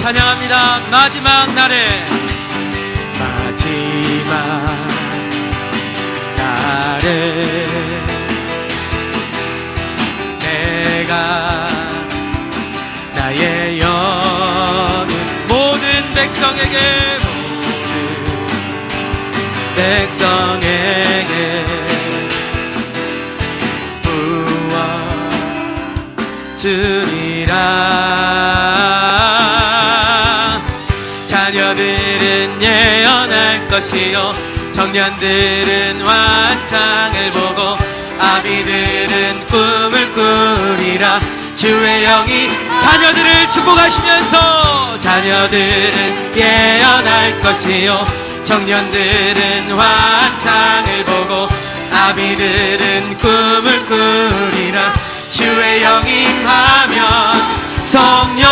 찬양합니다. 마지막 날에 내가 나의 영은 모든 백성에게 부어주리라. 자녀들은 예언할 것이요 청년들은 환상을 보고 아비들은 꿈을 꾸리라. 주의 영이 자녀들을 축복하시면서 자녀들은 예언할 것이요 청년들은 환상을 보고 아비들은 꿈을 꾸리라. 주의 영이 임하면 성령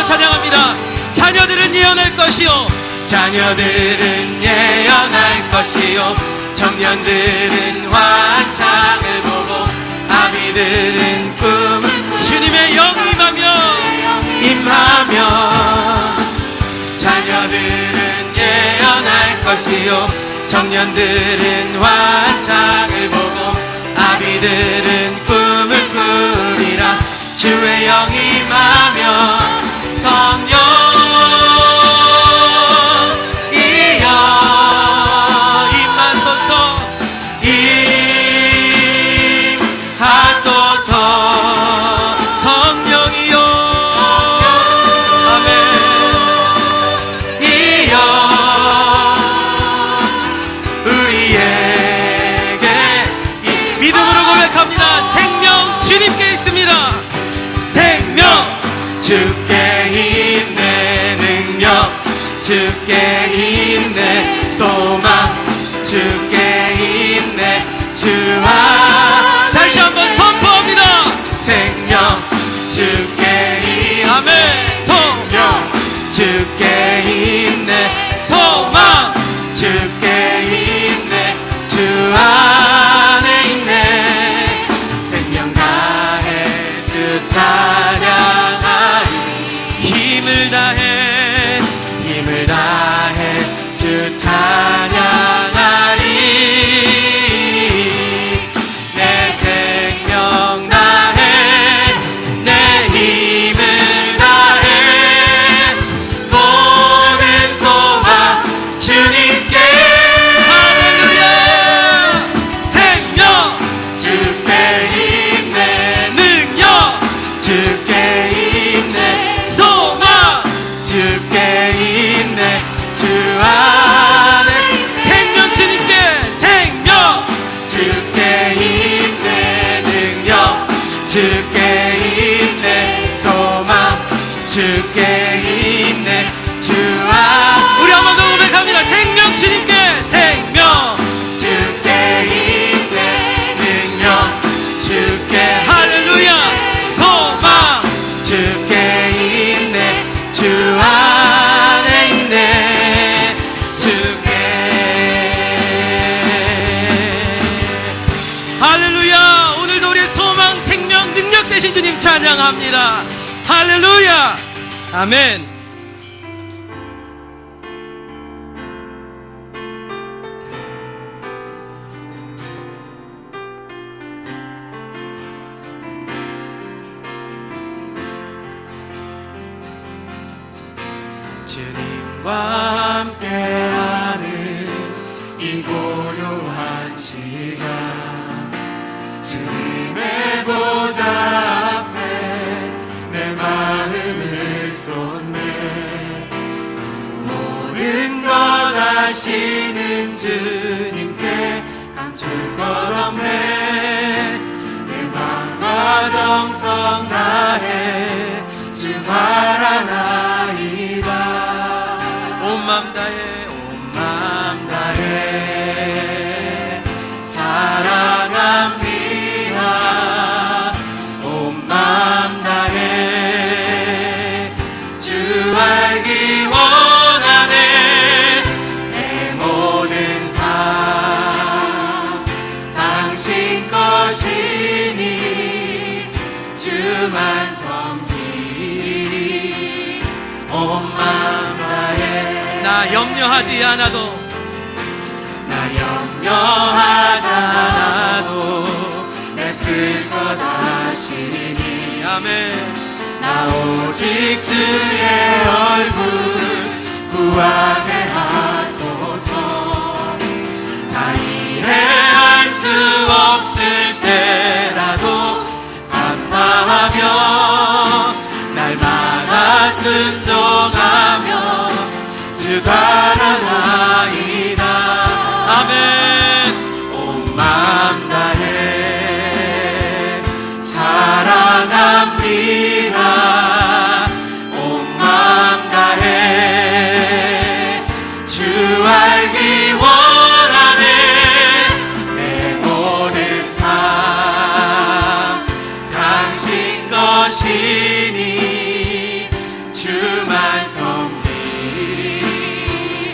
찬양합니다. 자녀들은 예언할 것이요 자녀들은 예언할 것이요 청년들은 환상을 보고 아비들은 꿈을 주님의 영 임하며 자녀들은 예언할 것이요 청년들은 환상을 보고 아비들은 꿈을 꾸리라. 주의 영 임하며 성령 이여 임하소서 임하소서 성령이여 아멘 이여 우리에게 믿음으로 고백합니다. 생명 주님께 있습니다. 생명 주께 있네 능력 주께 있네 소망 주께 있네 주와 다시 한번 선포합니다. 생명 주께 있네 아멘 성령 주께 있네 소망 주께 있네 주 안에 있네 생명 다해 주 찬양하리 힘을 다해 주 찬양하리 내 생명 다해 내 힘을 다해 모든 소망 주님께 할렐루야 생명 주께 있네 능력 주께 있네 소망 주께 있네 주 안에 생명 주님께 생명 주께 있네 능력 주께 있네 소망 주께 있네 주 안 우리 한 번 더 고백합니다. 생명 주님께 생명 주께 있네 능력 주께 할렐루야 소망 주께 있네 주 안에 있네 주께 할렐루야. 오늘도 우리의 소망 생명 능력 되신 주님 찬양합니다. 할렐루야 아멘. 주님과 함께하는 이 고요한 시간 주님의 보좌 앞에 내 마음을 쏟네 모든 것 아시는 주님께 감출 것 없네 내 맘과 정성 다해 주 바라나이다 온 맘 다해 나 염려하지 않아도 염려하지 않아도 내 쓸 것 하시니 아멘. 나 오직 주의 얼굴 구하게 하소서. 나 이해할 수 없을 때라도 감사하며 날마다 순종하며 주 따라가이다. 아멘. 온 마음 다해 사랑합니다. 온 마음 다해 주 알기 원하네. 내 모든 삶 당신 것이니 주만 섬기.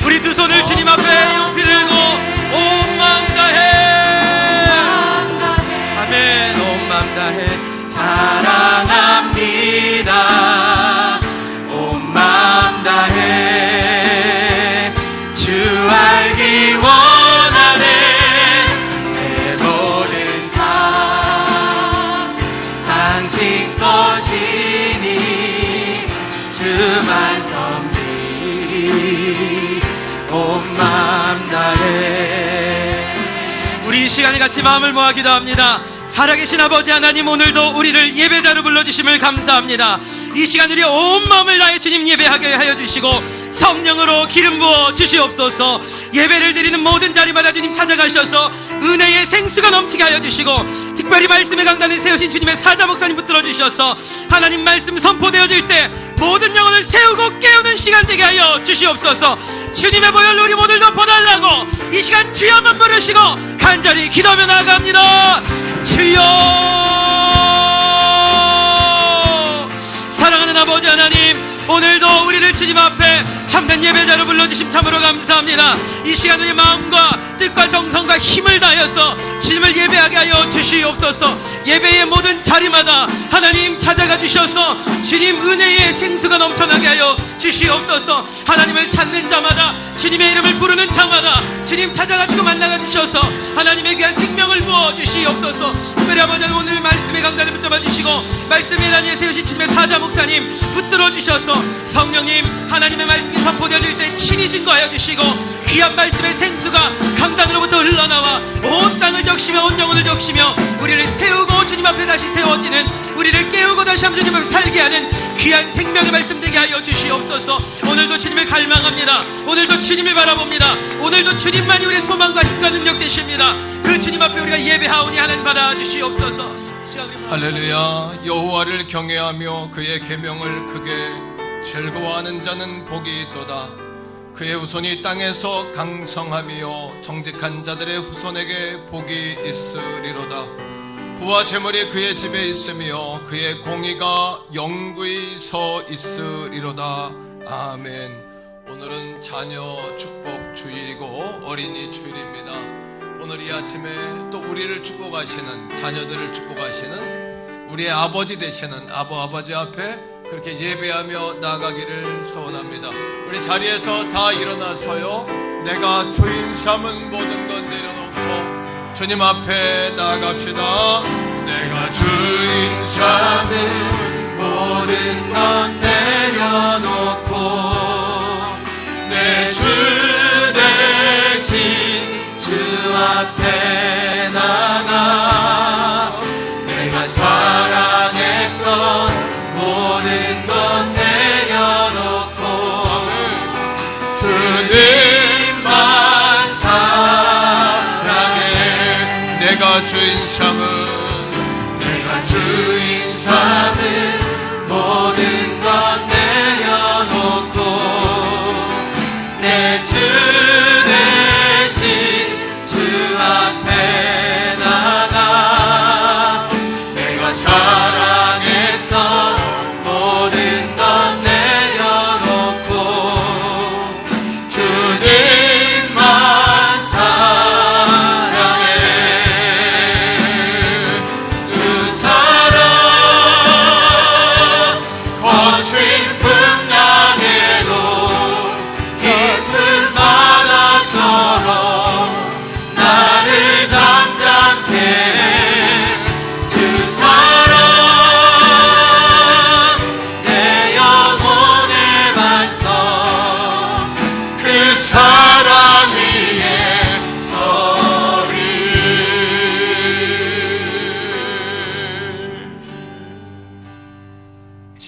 우리 두 손을 주님 앞에 높이 들고 온 마음 다해 아멘. 온 마음 다해 사랑합니다. 온 마음 다해 주 알기 원하네. 내 모든 삶 당신 것이니 주만 섬기. 온 마음 다해. 우리 이 시간에 같이 마음을 모아 기도합니다. 살아계신 아버지 하나님, 오늘도 우리를 예배자로 불러주심을 감사합니다. 이 시간 우리 온 마음을 다해 주님 예배하게 하여 주시고 성령으로 기름 부어 주시옵소서. 예배를 드리는 모든 자리마다 주님 찾아가셔서 은혜의 생수가 넘치게 하여 주시고, 특별히 말씀의 강단에 세우신 주님의 사자 목사님 붙들어 주셔서 하나님 말씀 선포되어질 때 모든 영혼을 세우고 깨우는 시간 되게 하여 주시옵소서. 주님의 보혈 우리 모두도 보달라고 이 시간 주여만 부르시고 간절히 기도하며 나아갑니다. 주여. 사랑하는 아버지 하나님, 오늘도 우리를 주님 앞에 참된 예배자로 불러주심 참으로 감사합니다. 이 시간 우리 마음과 뜻과 정성과 힘을 다하여서 주님을 예배하게 하여 주시옵소서. 예배의 모든 자리마다 하나님 찾아가 주셔서 주님 은혜의 생수가 넘쳐나게 하여 주시옵소서. 하나님을 찾는 자마다, 주님의 이름을 부르는 자마다 주님 찾아가시고 만나가 주셔서 하나님의 귀한 생명을 부어 주시옵소서. 특별히 아버지 오늘 말씀의 강단을 붙잡아 주시고 말씀의 단위에 세우신 주님의 사자 목사님 붙들어 주셔서 성령님 하나님의 말씀이 선포되어질 때 친히 증거하여 주시고 귀한 말씀의 생수가 강단으로부터 흘러나와 온 땅을 적시며 온 영혼을 적시며 우리를 세우고 주님 앞에 다시 세워지는, 우리를 깨우고 다시 한번 주님 앞에 살게 하는 귀한 생명의 말씀 되게 하여 주시옵소서. 오늘도 주님을 갈망합니다. 오늘도 주님을 바라봅니다. 오늘도 주님만이 우리의 소망과 힘과 능력 되십니다. 그 주님 앞에 우리가 예배하오니 하나님 받아 주시옵소서. 할렐루야. 여호와를 경외하며 그의 계명을 크게 즐거워하는 자는 복이 있도다. 그의 후손이 땅에서 강성하며 정직한 자들의 후손에게 복이 있으리로다. 부와 재물이 그의 집에 있으며 그의 공의가 영구히 서 있으리로다. 아멘. 오늘은 자녀 축복 주일이고 어린이 주일입니다. 오늘 이 아침에 또 우리를 축복하시는, 자녀들을 축복하시는 우리의 아버지 되시는 아버지 앞에 그렇게 예배하며 나가기를 소원합니다. 우리 자리에서 다 일어나서요, 내가 주인 삼은 모든 것 내려놓고 주님 앞에 나갑시다. 내가 주인 삼은 모든 것 내려놓고 내 주 대신 주 앞에 나가 내가 사랑했던 모든 것 내려놓고 주님만 사랑해. 내가 주인 삼은 모든 것 내려놓고 내 주 대신 주 앞에 나가 내가 사랑했던 모든 것 내려놓고 주님만 사랑해. 주 사랑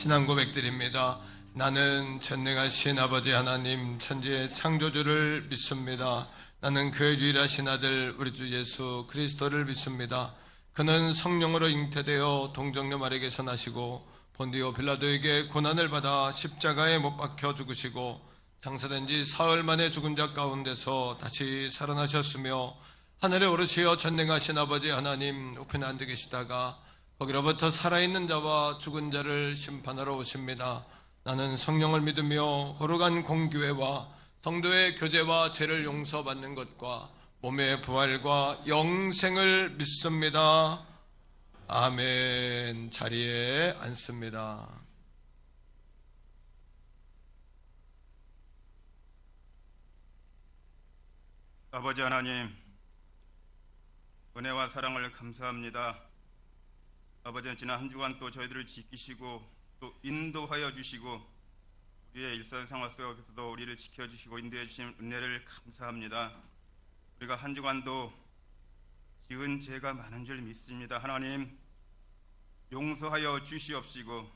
신앙 고백드립니다. 나는 전능하신 아버지 하나님 천지의 창조주를 믿습니다. 나는 그의 유일하신 아들 우리 주 예수 그리스도를 믿습니다. 그는 성령으로 잉태되어 동정녀 마리아에게서 나시고 본디오 빌라도에게 고난을 받아 십자가에 못 박혀 죽으시고 장사된 지 사흘 만에 죽은 자 가운데서 다시 살아나셨으며 하늘에 오르시어 전능하신 아버지 하나님 우편에 앉아 계시다가 거기로부터 살아있는 자와 죽은 자를 심판하러 오십니다. 나는 성령을 믿으며 거룩한 공교회와 성도의 교제와 죄를 용서받는 것과 몸의 부활과 영생을 믿습니다. 아멘. 자리에 앉습니다. 아버지 하나님, 은혜와 사랑을 감사합니다. 아버지는 지난 한 주간 또 저희들을 지키시고 또 인도하여 주시고 우리의 일상생활 속에서도 우리를 지켜주시고 인도해 주신 은혜를 감사합니다. 우리가 한 주간도 지은 죄가 많은 줄 믿습니다. 하나님, 용서하여 주시옵시고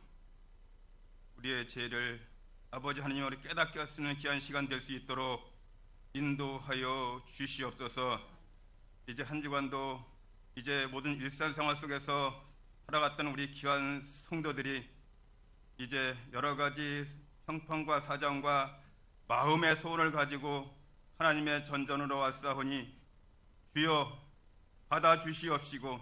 우리의 죄를 아버지 하나님으로 깨닫게 하시는 귀한 시간 될 수 있도록 인도하여 주시옵소서. 이제 한 주간도 이제 모든 일상생활 속에서 살아갔던 우리 귀한 성도들이 이제 여러 가지 형편과 사정과 마음의 소원을 가지고 하나님의 전전으로 왔사오니 주여 받아주시옵시고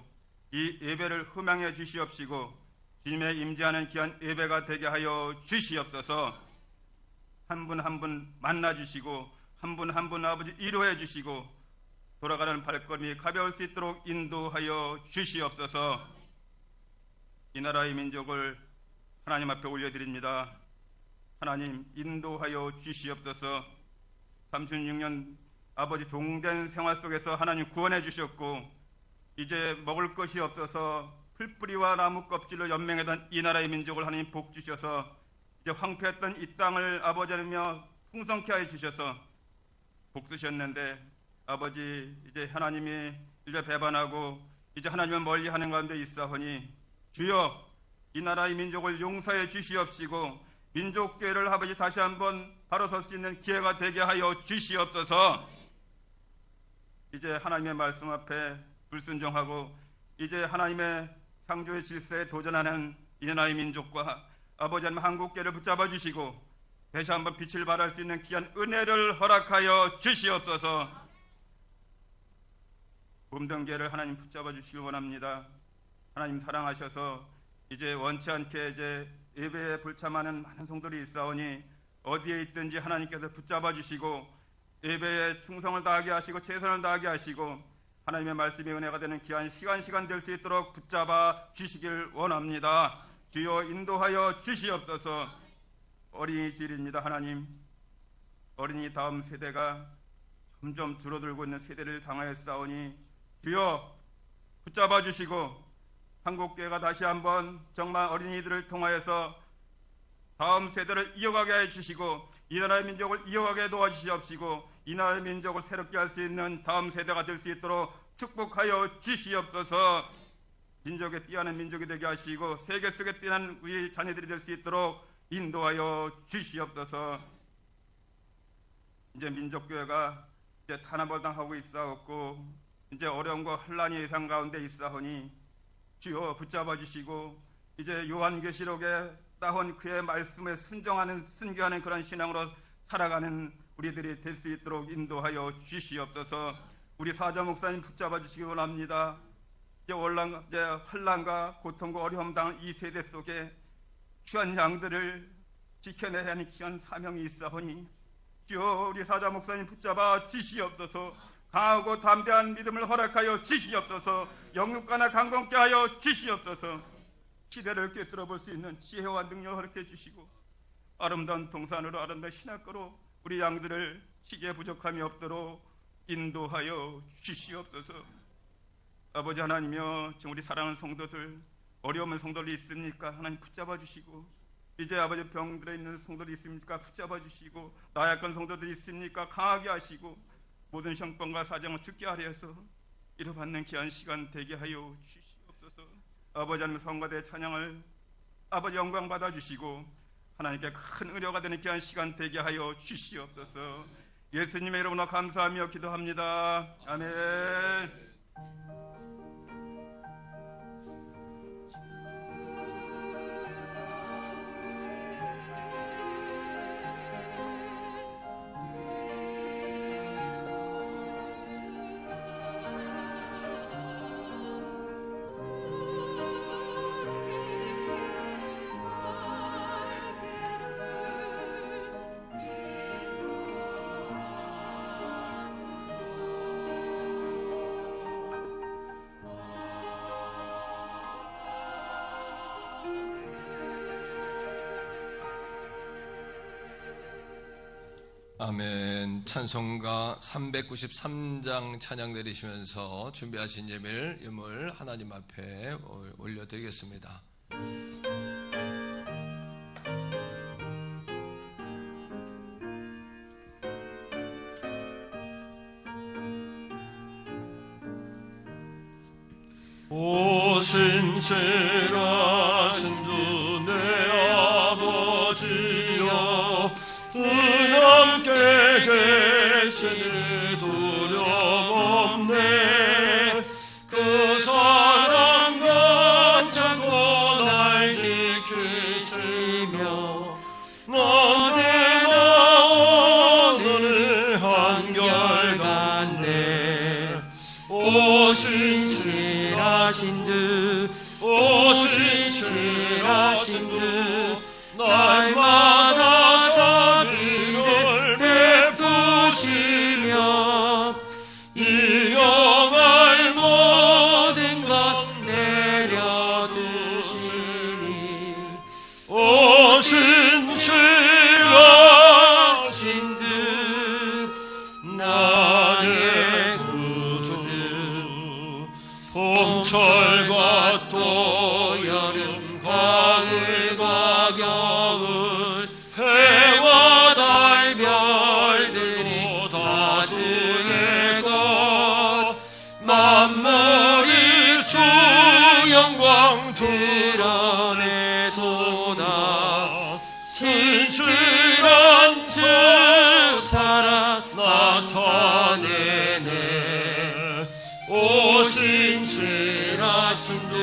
이 예배를 흠양해 주시옵시고 주님의 임재하는 귀한 예배가 되게 하여 주시옵소서. 한 분 한 분 만나 주시고 한 분 한 분 아버지 위로해 주시고 돌아가는 발걸음이 가벼울 수 있도록 인도하여 주시옵소서. 이 나라의 민족을 하나님 앞에 올려드립니다. 하나님 인도하여 주시옵소서. 36년 아버지 종된 생활 속에서 하나님 구원해 주셨고 이제 먹을 것이 없어서 풀뿌리와 나무 껍질로 연명했던 이 나라의 민족을 하나님 복 주셔서 이제 황폐했던 이 땅을 아버지 하나님여 풍성케 하여 주셔서 복 주셨는데 아버지 이제 하나님이 이제 배반하고 이제 하나님을 멀리하는 가운데 있사오니 주여 이 나라의 민족을 용서해 주시옵시고 민족교회를 아버지 다시 한번 바로 설 수 있는 기회가 되게 하여 주시옵소서. 이제 하나님의 말씀 앞에 불순종하고 이제 하나님의 창조의 질서에 도전하는 이 나라의 민족과 아버지 하나님 한국교회를 붙잡아 주시고 다시 한번 빛을 발할 수 있는 귀한 은혜를 허락하여 주시옵소서. 몸등계를 하나님 붙잡아 주시길 원합니다. 하나님 사랑하셔서 이제 원치 않게 이제 예배에 불참하는 많은 성도들이 있사오니 어디에 있든지 하나님께서 붙잡아 주시고 예배에 충성을 다하게 하시고 최선을 다하게 하시고 하나님의 말씀이 은혜가 되는 귀한 시간 될 수 있도록 붙잡아 주시길 원합니다. 주여 인도하여 주시옵소서. 어린이질입니다. 하나님, 어린이 다음 세대가 점점 줄어들고 있는 세대를 당하였사오니 주여 붙잡아 주시고 한국교회가 다시 한번 정말 어린이들을 통하여서 다음 세대를 이어가게 해주시고 이 나라의 민족을 이어가게 도와주시옵시고 이 나라의 민족을 새롭게 할 수 있는 다음 세대가 될 수 있도록 축복하여 주시옵소서. 민족에 뛰어난 민족이 되게 하시고 세계 속에 뛰어난 우리 자녀들이 될 수 있도록 인도하여 주시옵소서. 이제 민족교회가 이제 탄압을당하고 있사옵고 이제 어려움과 혼란이 예상 가운데 있사오니 주여 붙잡아 주시고 이제 요한계시록에 따온 그의 말씀에 순교하는 그런 신앙으로 살아가는 우리들이 될 수 있도록 인도하여 주시옵소서. 우리 사자 목사님 붙잡아 주시기 원합니다. 이제 혼란과 고통과 어려움 당한 이 세대 속에 귀한 양들을 지켜내야 하는 귀한 사명이 있사오니 주여 우리 사자 목사님 붙잡아 주시옵소서. 강하고 담대한 믿음을 허락하여 주시옵소서. 영육간에 강건케 하여 주시옵소서. 시대를 꿰뚫어 볼 수 있는 지혜와 능력을 허락해 주시고 아름다운 동산으로 아름다운 신학교로 우리 양들을 시기에 부족함이 없도록 인도하여 주시옵소서. 아버지 하나님이여 지금 우리 사랑하는 성도들 어려운 성도들이 있습니까? 하나님 붙잡아 주시고 이제 아버지 병들어 있는 성도들이 있습니까? 붙잡아 주시고 나약한 성도들이 있습니까? 강하게 하시고 모든 형편과 사정을 죽게 하려 해서 이뤄받는 귀한 시간 되게 하여 주시옵소서. 아버지 하나님 성가대 찬양을 아버지 영광 받아주시고 하나님께 큰 의뢰가 되는 귀한 시간 되게 하여 주시옵소서. 예수님의 이름으로 감사하며 기도합니다. 아멘. 아멘. 찬송가 393장 찬양 내리시면서 준비하신 예물 하나님 앞에 올려드리겠습니다. 오신실하신 주 내 아버지여 함께 계시니 두려움 없네. 그 사랑 간장고 날 지키시며 언제나 오늘 한결같네. 오신실하신 주 오신실하신 주 날마다 자비를 베푸시며 일용할 모든 것 내려주시니 오신실하신 주 나의 구주. 봄철과 또 여름 가을과 겨울 해와 달 별들이 다 주의 것 만물이 주 영광 드러내소나. 신실한 주 사랑 나타내네. 오신실하신 주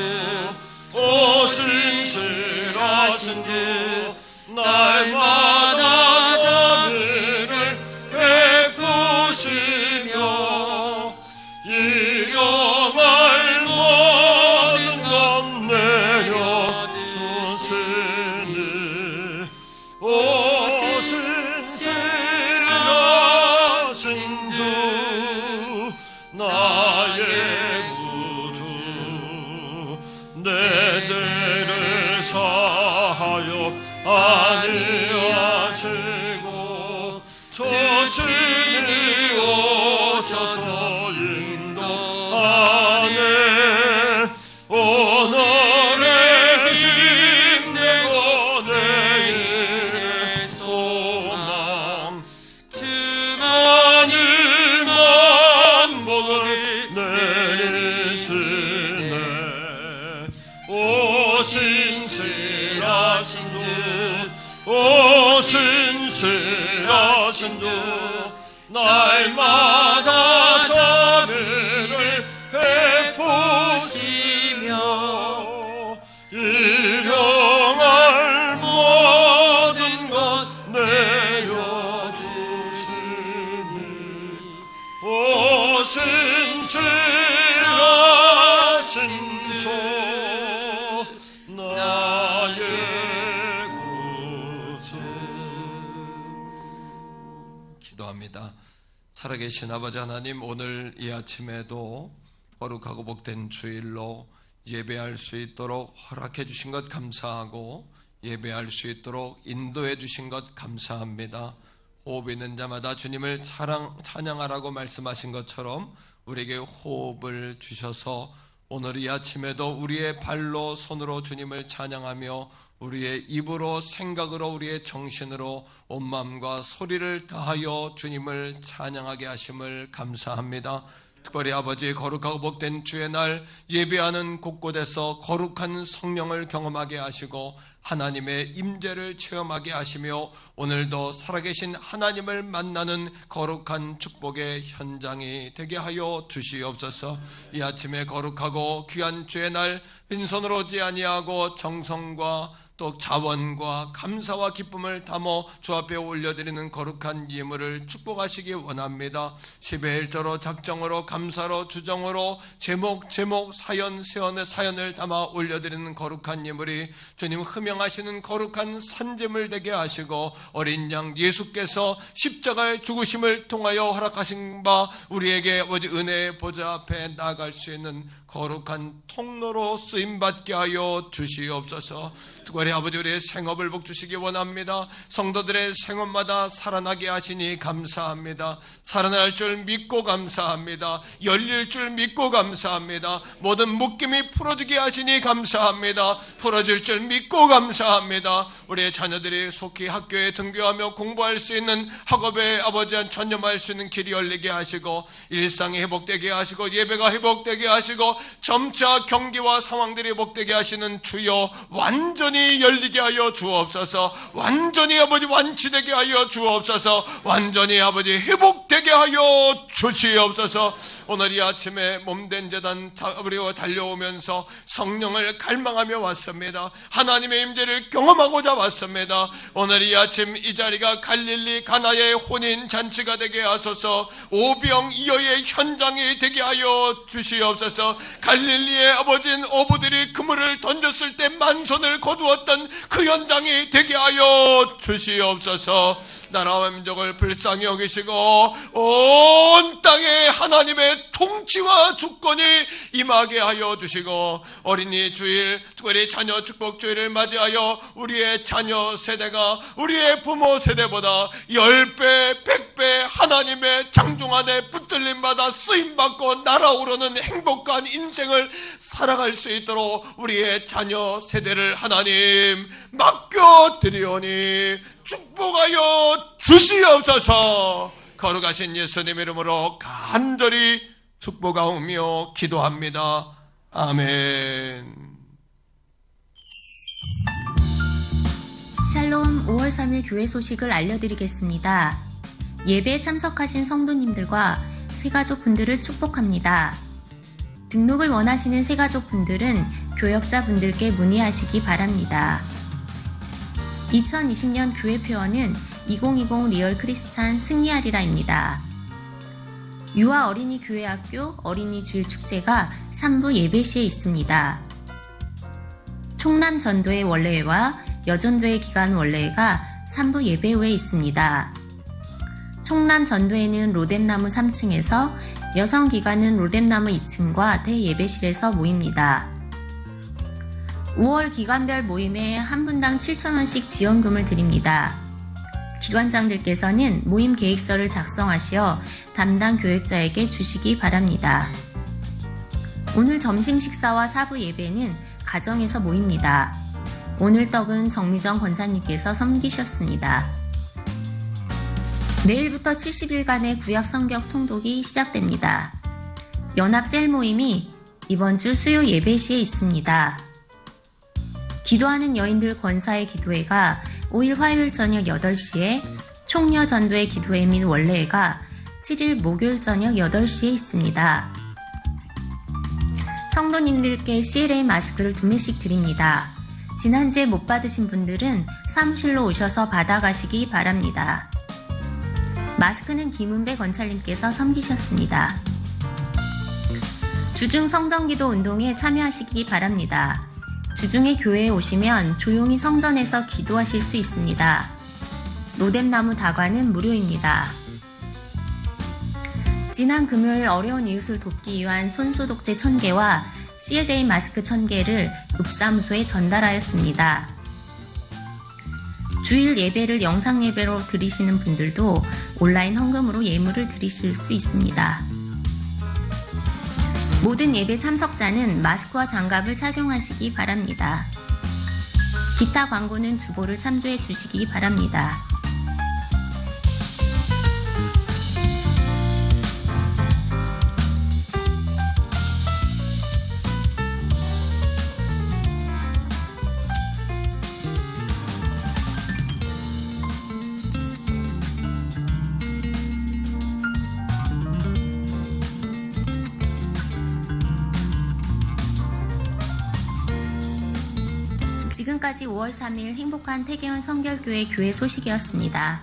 오신실하신 주 날마다 자비를 베푸시며 일용할 모든 것 내려주시니 오신실하신 주 나의 구주. 내 죄를 사하여 안위하시고 주님이 오셔서 인도하네. 오늘의 힘내고 내일의 소망 주만이 만복을 내리시네. 오신실하신 주 오신실하신 주 날마다 자비를 베푸시며 일용할 모든 것 내려주시니 오신실하신 주 나의 구주. 기도합니다. 살아계신 아버지 하나님, 오늘 이 아침에도 거룩하고 복된 주일로 예배할 수 있도록 허락해 주신 것 감사하고 예배할 수 있도록 인도해 주신 것 감사합니다. 호흡 있는 자마다 주님을 찬양하라고 말씀하신 것처럼 우리에게 호흡을 주셔서 오늘 이 아침에도 우리의 발로 손으로 주님을 찬양하며 우리의 입으로 생각으로 우리의 정신으로 온 마음과 소리를 다하여 주님을 찬양하게 하심을 감사합니다. 특별히 아버지 거룩하고 복된 주의 날 예배하는 곳곳에서 거룩한 성령을 경험하게 하시고 하나님의 임재를 체험하게 하시며 오늘도 살아계신 하나님을 만나는 거룩한 축복의 현장이 되게 하여 주시옵소서. 이 아침에 거룩하고 귀한 주의 날 빈손으로 오지 아니하고 정성과 또 자원과 감사와 기쁨을 담아 주 앞에 올려드리는 거룩한 예물을 축복하시기 원합니다. 10의 1조로 작정으로 감사로 주정으로 제목 사연 세원의 사연을 담아 올려드리는 거룩한 예물이 주님 흠명하시는 거룩한 산제물 되게 하시고 어린 양 예수께서 십자가의 죽으심을 통하여 허락하신 바 우리에게 아버지 은혜의 보좌 앞에 나아갈 수 있는 거룩한 통로로 쓰임받게 하여 주시옵소서. 특별히 아버지 우리의 생업을 복주시기 원합니다. 성도들의 생업마다 살아나게 하시니 감사합니다. 살아날 줄 믿고 감사합니다. 열릴 줄 믿고 감사합니다. 모든 묶임이 풀어지게 하시니 감사합니다. 풀어질 줄 믿고 감사합니다. 우리의 자녀들이 속히 학교에 등교하며 공부할 수 있는 학업에 아버지 한 전념할 수 있는 길이 열리게 하시고 일상이 회복되게 하시고 예배가 회복되게 하시고 점차 경기와 상황들이 회복되게 하시는 주여 완전히 열리게 하여 주옵소서. 완전히 아버지 완치되게 하여 주옵소서. 완전히 아버지 회복되게 하여 주시옵소서. 오늘 이 아침에 몸된 재단 우리와 달려오면서 성령을 갈망하며 왔습니다. 하나님의 임재를 경험하고자 왔습니다. 오늘 이 아침 이 자리가 갈릴리 가나의 혼인 잔치가 되게 하소서. 오병이어의 현장이 되게 하여 주시옵소서. 갈릴리의 아버지인 어부들이 그물을 던졌을 때 만손을 거두었던 그 현장이 되게 하여 주시옵소서. 나라와 민족을 불쌍히 여기시고 온 땅에 하나님의 통치와 주권이 임하게 하여 주시고 어린이 주일, 특별히 자녀 축복 주일을 맞이하여 우리의 자녀 세대가 우리의 부모 세대보다 10배, 100배 하나님의 장중 안에 붙들림받아 쓰임받고 날아오르는 행복한 인생을 살아갈 수 있도록 우리의 자녀 세대를 하나님 맡겨드리오니 축복하여 주시옵소서. 거룩하신 예수님 이름으로 간절히 축복하오며 기도합니다. 아멘. 샬롬 5월 3일 교회 소식을 알려드리겠습니다. 예배에 참석하신 성도님들과 새가족분들을 축복합니다. 등록을 원하시는 새가족분들은 교역자분들께 문의하시기 바랍니다. 2020년 교회 표어는 2020 리얼 크리스찬 승리하리라입니다. 유아 어린이 교회학교 어린이 주일 축제가 3부 예배 시에 있습니다. 총남 전도회 원래회와 여전도회 기간 원래회가 3부 예배 후에 있습니다. 총남 전도회는 로뎀나무 3층에서 여성 기간은 로뎀나무 2층과 대예배실에서 모입니다. 5월 기관별 모임에 한 분당 7,000원씩 지원금을 드립니다. 기관장들께서는 모임 계획서를 작성하시어 담당 교역자에게 주시기 바랍니다. 오늘 점심 식사와 4부 예배는 가정에서 모입니다. 오늘 떡은 정미정 권사님께서 섬기셨습니다. 내일부터 70일간의 구약 성경 통독이 시작됩니다. 연합 셀 모임이 이번 주 수요 예배 시에 있습니다. 기도하는 여인들 권사의 기도회가 5일 화요일 저녁 8시에, 총녀 전도회 기도회 및 원래회가 7일 목요일 저녁 8시에 있습니다. 성도님들께 CLA 마스크를 2매씩 드립니다. 지난주에 못 받으신 분들은 사무실로 오셔서 받아가시기 바랍니다. 마스크는 김은배 권찰님께서 섬기셨습니다. 주중 성전기도 운동에 참여하시기 바랍니다. 주중에 교회에 오시면 조용히 성전에서 기도하실 수 있습니다. 로뎀나무 다과는 무료입니다. 지난 금요일 어려운 이웃을 돕기 위한 손소독제 1000개와 CLA 마스크 1000개를 읍사무소에 전달하였습니다. 주일 예배를 영상 예배로 드리시는 분들도 온라인 헌금으로 예물을 드리실 수 있습니다. 모든 예배 참석자는 마스크와 장갑을 착용하시기 바랍니다. 기타 광고는 주보를 참조해 주시기 바랍니다. 지금까지 5월 3일 행복한 태계원 성결교회 교회 소식이었습니다.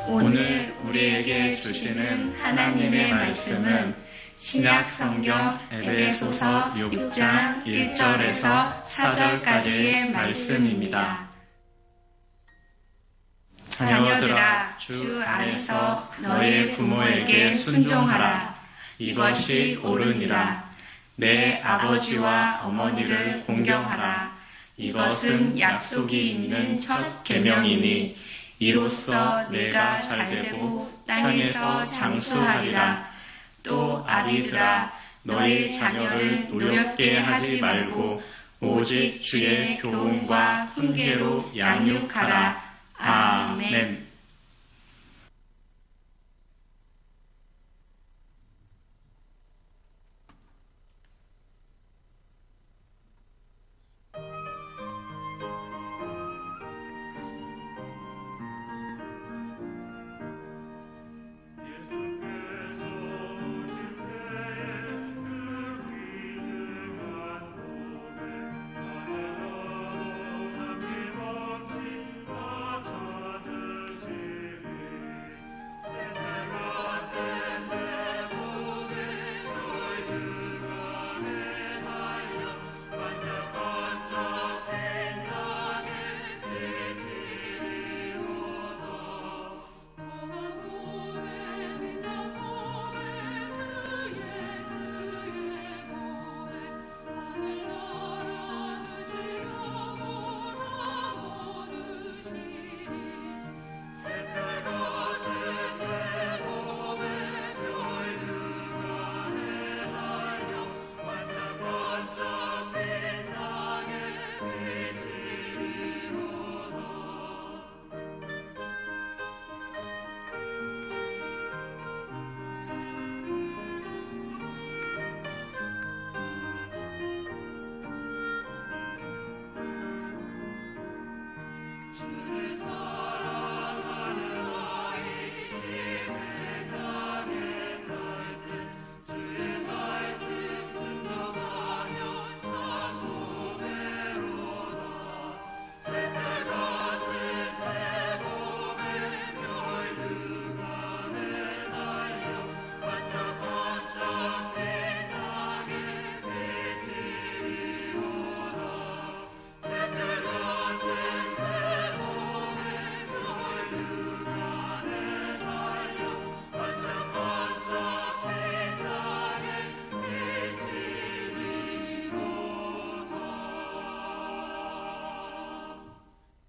오늘 우리에게 주시는 하나님의 말씀은 신약 성경 에베소서 6장 1절에서 4절까지의 말씀입니다. 자녀들아, 주 안에서 너의 부모에게 순종하라. 이것이 옳으니라. 내 아버지와 어머니를 공경하라. 이것은 약속이 있는 첫 계명이니 이로써 내가 잘되고 땅에서 장수하리라. 또 아비들아, 너희 자녀를 노렵게 하지 말고 오직 주의 교훈과 훈계로 양육하라. 아멘.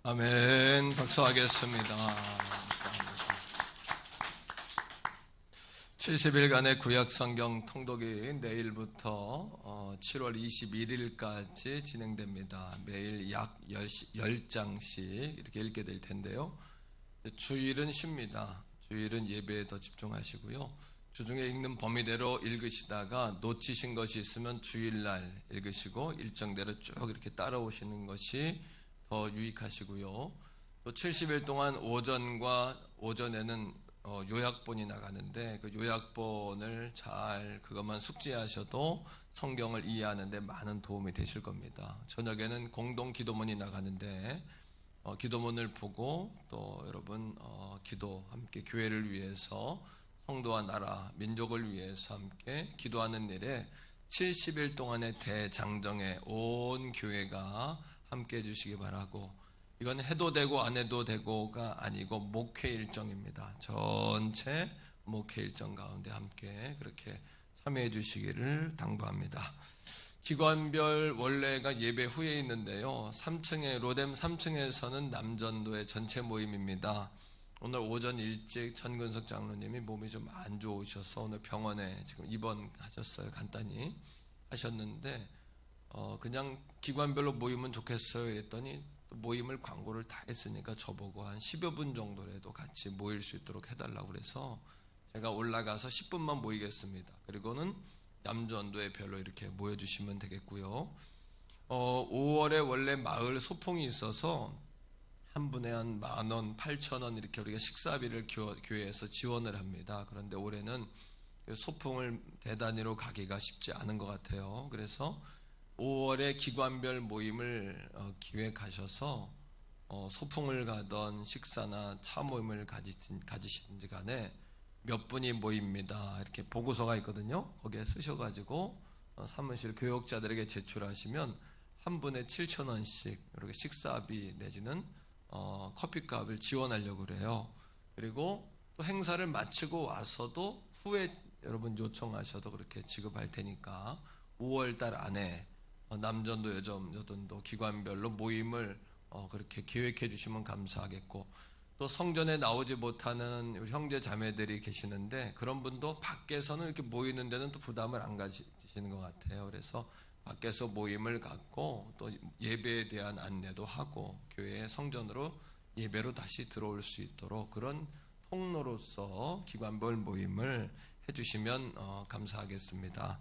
아멘. 박수하겠습니다. 70일간의 구약성경 통독이 내일부터 7월 21일까지 진행됩니다. 매일 약 10장씩 이렇게 읽게 될 텐데요. 주일은 쉽니다. 주일은 예배에 더 집중하시고요. 주중에 읽는 범위대로 읽으시다가 놓치신 것이 있으면 주일날 읽으시고 일정대로 쭉 이렇게 따라오시는 것이 더 유익하시고요. 또 70일 동안 오전에는 요약본이 나가는데 그 요약본을 잘 그것만 숙지하셔도 성경을 이해하는 데 많은 도움이 되실 겁니다. 저녁에는 공동 기도문이 나가는데 기도문을 보고 또 여러분 기도 함께 교회를 위해서 성도와 나라 민족을 위해서 함께 기도하는 일에 70일 동안의 대장정에 온 교회가 함께 해주시기 바라고, 이건 해도 되고 안 해도 되고가 아니고 목회 일정입니다. 전체 목회 일정 가운데 함께 그렇게 참여해 주시기를 당부합니다. 기관별 원래가 예배 후에 있는데요. 3층에 로뎀 3층에서는 남전도의 전체 모임입니다. 오늘 오전 일찍 전근석 장로님이 몸이 좀 안 좋으셔서 오늘 병원에 지금 입원하셨어요. 간단히 하셨는데 그냥 기관별로 모이면 좋겠어요 이랬더니 모임을 광고를 다 했으니까 저보고 한 10여 분 정도라도 같이 모일 수 있도록 해달라고 그래서 제가 올라가서 10분만 모이겠습니다. 그리고는 남전도에 별로 이렇게 모여주시면 되겠고요. 5월에 원래 마을 소풍이 있어서 한 분에 한 10,000원, 8,000원 이렇게 우리가 식사비를 교회에서 지원을 합니다. 그런데 올해는 소풍을 대단위로 가기가 쉽지 않은 것 같아요. 그래서 5월에 기관별 모임을 기획하셔서 소풍을 가던 식사나 차 모임을 가지시든지 간에 몇 분이 모입니다. 이렇게 보고서가 있거든요. 거기에 쓰셔가지고 사무실 교역자들에게 제출하시면 한 분에 7,000원씩 이렇게 식사비 내지는 커피값을 지원하려고 그래요. 그리고 또 행사를 마치고 와서도 후에 여러분 요청하셔도 그렇게 지급할 테니까 5월달 안에 남전도 여전도 기관별로 모임을 그렇게 계획해 주시면 감사하겠고, 또 성전에 나오지 못하는 우리 형제 자매들이 계시는데 그런 분도 밖에서는 이렇게 모이는 데는 또 부담을 안 가지시는 것 같아요. 그래서 밖에서 모임을 갖고 또 예배에 대한 안내도 하고 교회 성전으로 예배로 다시 들어올 수 있도록 그런 통로로서 기관별 모임을 해주시면 감사하겠습니다.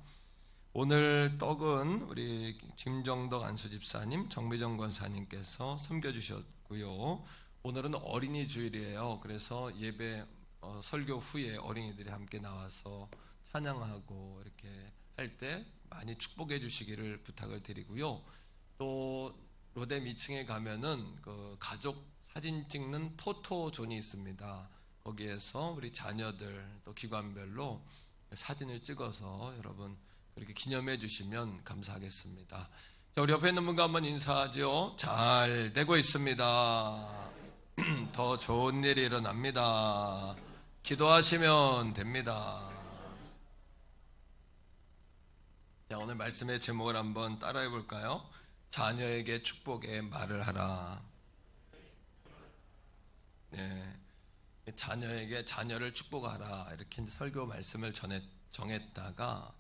오늘 떡은 우리 김정덕 안수집사님, 정미정 권사님께서 섬겨주셨고요. 오늘은 어린이 주일이에요. 그래서 예배 설교 후에 어린이들이 함께 나와서 찬양하고 이렇게 할 때 많이 축복해 주시기를 부탁을 드리고요. 또 로뎀 2층에 가면은 그 가족 사진 찍는 포토존이 있습니다. 거기에서 우리 자녀들 또 기관별로 사진을 찍어서 여러분 그렇게 기념해 주시면 감사하겠습니다. 자, 우리 옆에 있는 분과 한번 인사하죠. 잘 되고 있습니다. 더 좋은 일이 일어납니다. 기도하시면 됩니다. 자, 오늘 말씀의 제목을 한번 따라해 볼까요? 자녀에게 축복의 말을 하라. 네, 자녀에게 자녀를 축복하라 이렇게 이제 설교 말씀을 정했다가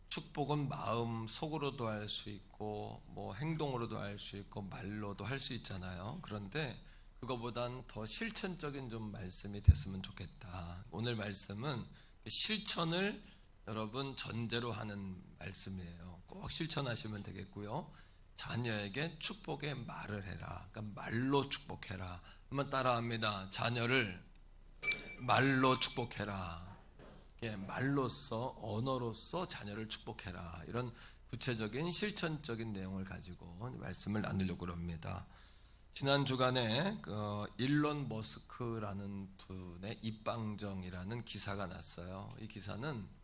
축복은 마음 속으로도 할 수 있고 뭐 행동으로도 할 수 있고 말로도 할 수 있잖아요. 그런데 그거보단 더 실천적인 좀 말씀이 됐으면 좋겠다. 오늘 말씀은 실천을 여러분 전제로 하는 말씀이에요. 꼭 실천하시면 되겠고요. 자녀에게 축복의 말을 해라. 그러니까 말로 축복해라. 한번 따라합니다. 자녀를 말로 축복해라. 말로써 언어로써 자녀를 축복해라. 이런 구체적인 실천적인 내용을 가지고 말씀을 나누려고 합니다. 지난 주간에 일론 머스크라는 분의 입방정이라는 기사가 났어요. 이 기사는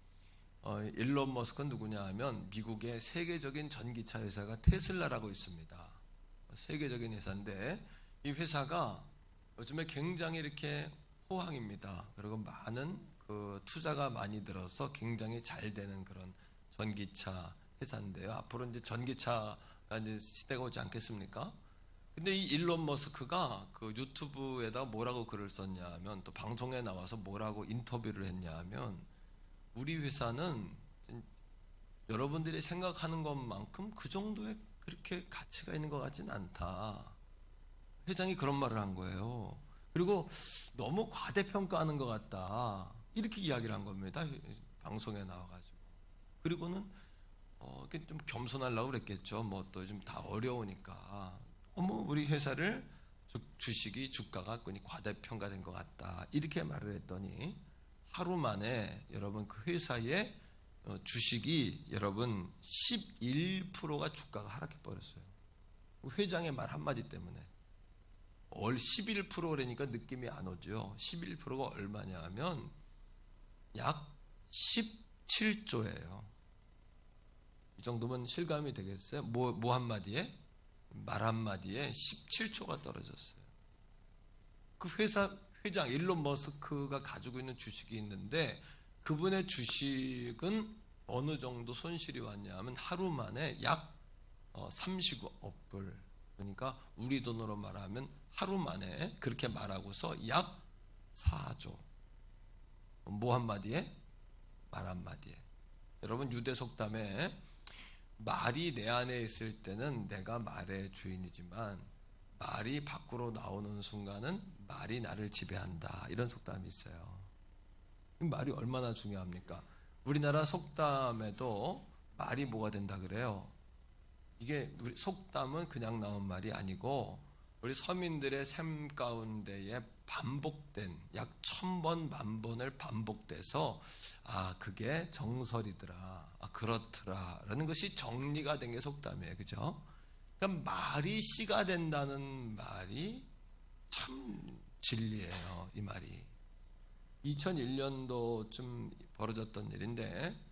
일론 머스크는 누구냐 하면 미국의 세계적인 전기차 회사가 테슬라라고 있습니다. 세계적인 회사인데 이 회사가 요즘에 굉장히 이렇게 호황입니다. 그리고 많은 투자가 많이 들어서 굉장히 잘 되는 그런 전기차 회사인데요. 앞으로 이제 전기차가 이제 시대가 오지 않겠습니까? 근데 이 일론 머스크가 그 유튜브에다 뭐라고 글을 썼냐 하면, 또 방송에 나와서 뭐라고 인터뷰를 했냐 하면, 우리 회사는 여러분들이 생각하는 것만큼 그 정도의 그렇게 가치가 있는 것 같지는 않다. 회장이 그런 말을 한 거예요. 그리고 너무 과대평가하는 것 같다. 이렇게 이야기를 한 겁니다. 방송에 나와가지고. 그리고는 이렇게 좀 겸손하려고 그랬겠죠. 뭐 또 요즘 다 어려우니까. 우리 회사를 주식이 주가가 과대평가된 것 같다. 이렇게 말을 했더니 하루 만에 여러분 그 회사의 주식이 여러분 11%가 주가가 하락해 버렸어요. 회장의 말 한마디 때문에. 11% 그러니까 느낌이 안 오죠. 11%가 얼마냐 하면 약 17조예요. 이 정도면 실감이 되겠어요? 뭐 한마디에? 말 한마디에 17조가 떨어졌어요. 그 회장 일론 머스크가 가지고 있는 주식이 있는데, 그분의 주식은 어느 정도 손실이 왔냐 하면 하루 만에 약 30억 불, 그러니까 우리 돈으로 말하면 하루 만에 그렇게 말하고서 약 4조. 뭐 한마디에? 말 한마디에. 여러분 유대 속담에 말이 내 안에 있을 때는 내가 말의 주인이지만 말이 밖으로 나오는 순간은 말이 나를 지배한다. 이런 속담이 있어요. 말이 얼마나 중요합니까? 우리나라 속담에도 말이 뭐가 된다 그래요? 이게 속담은 그냥 나온 말이 아니고 우리 서민들의 삶 가운데에 반복된 약 1000번, 10,000번을 반복돼서 그게 정설이더라, 그렇더라 라는 것이 정리가 된 게 속담이에요. 그죠? 그러니까 말이 씨가 된다는 말이 참 진리예요. 이 말이 2001년도쯤 벌어졌던 일인데,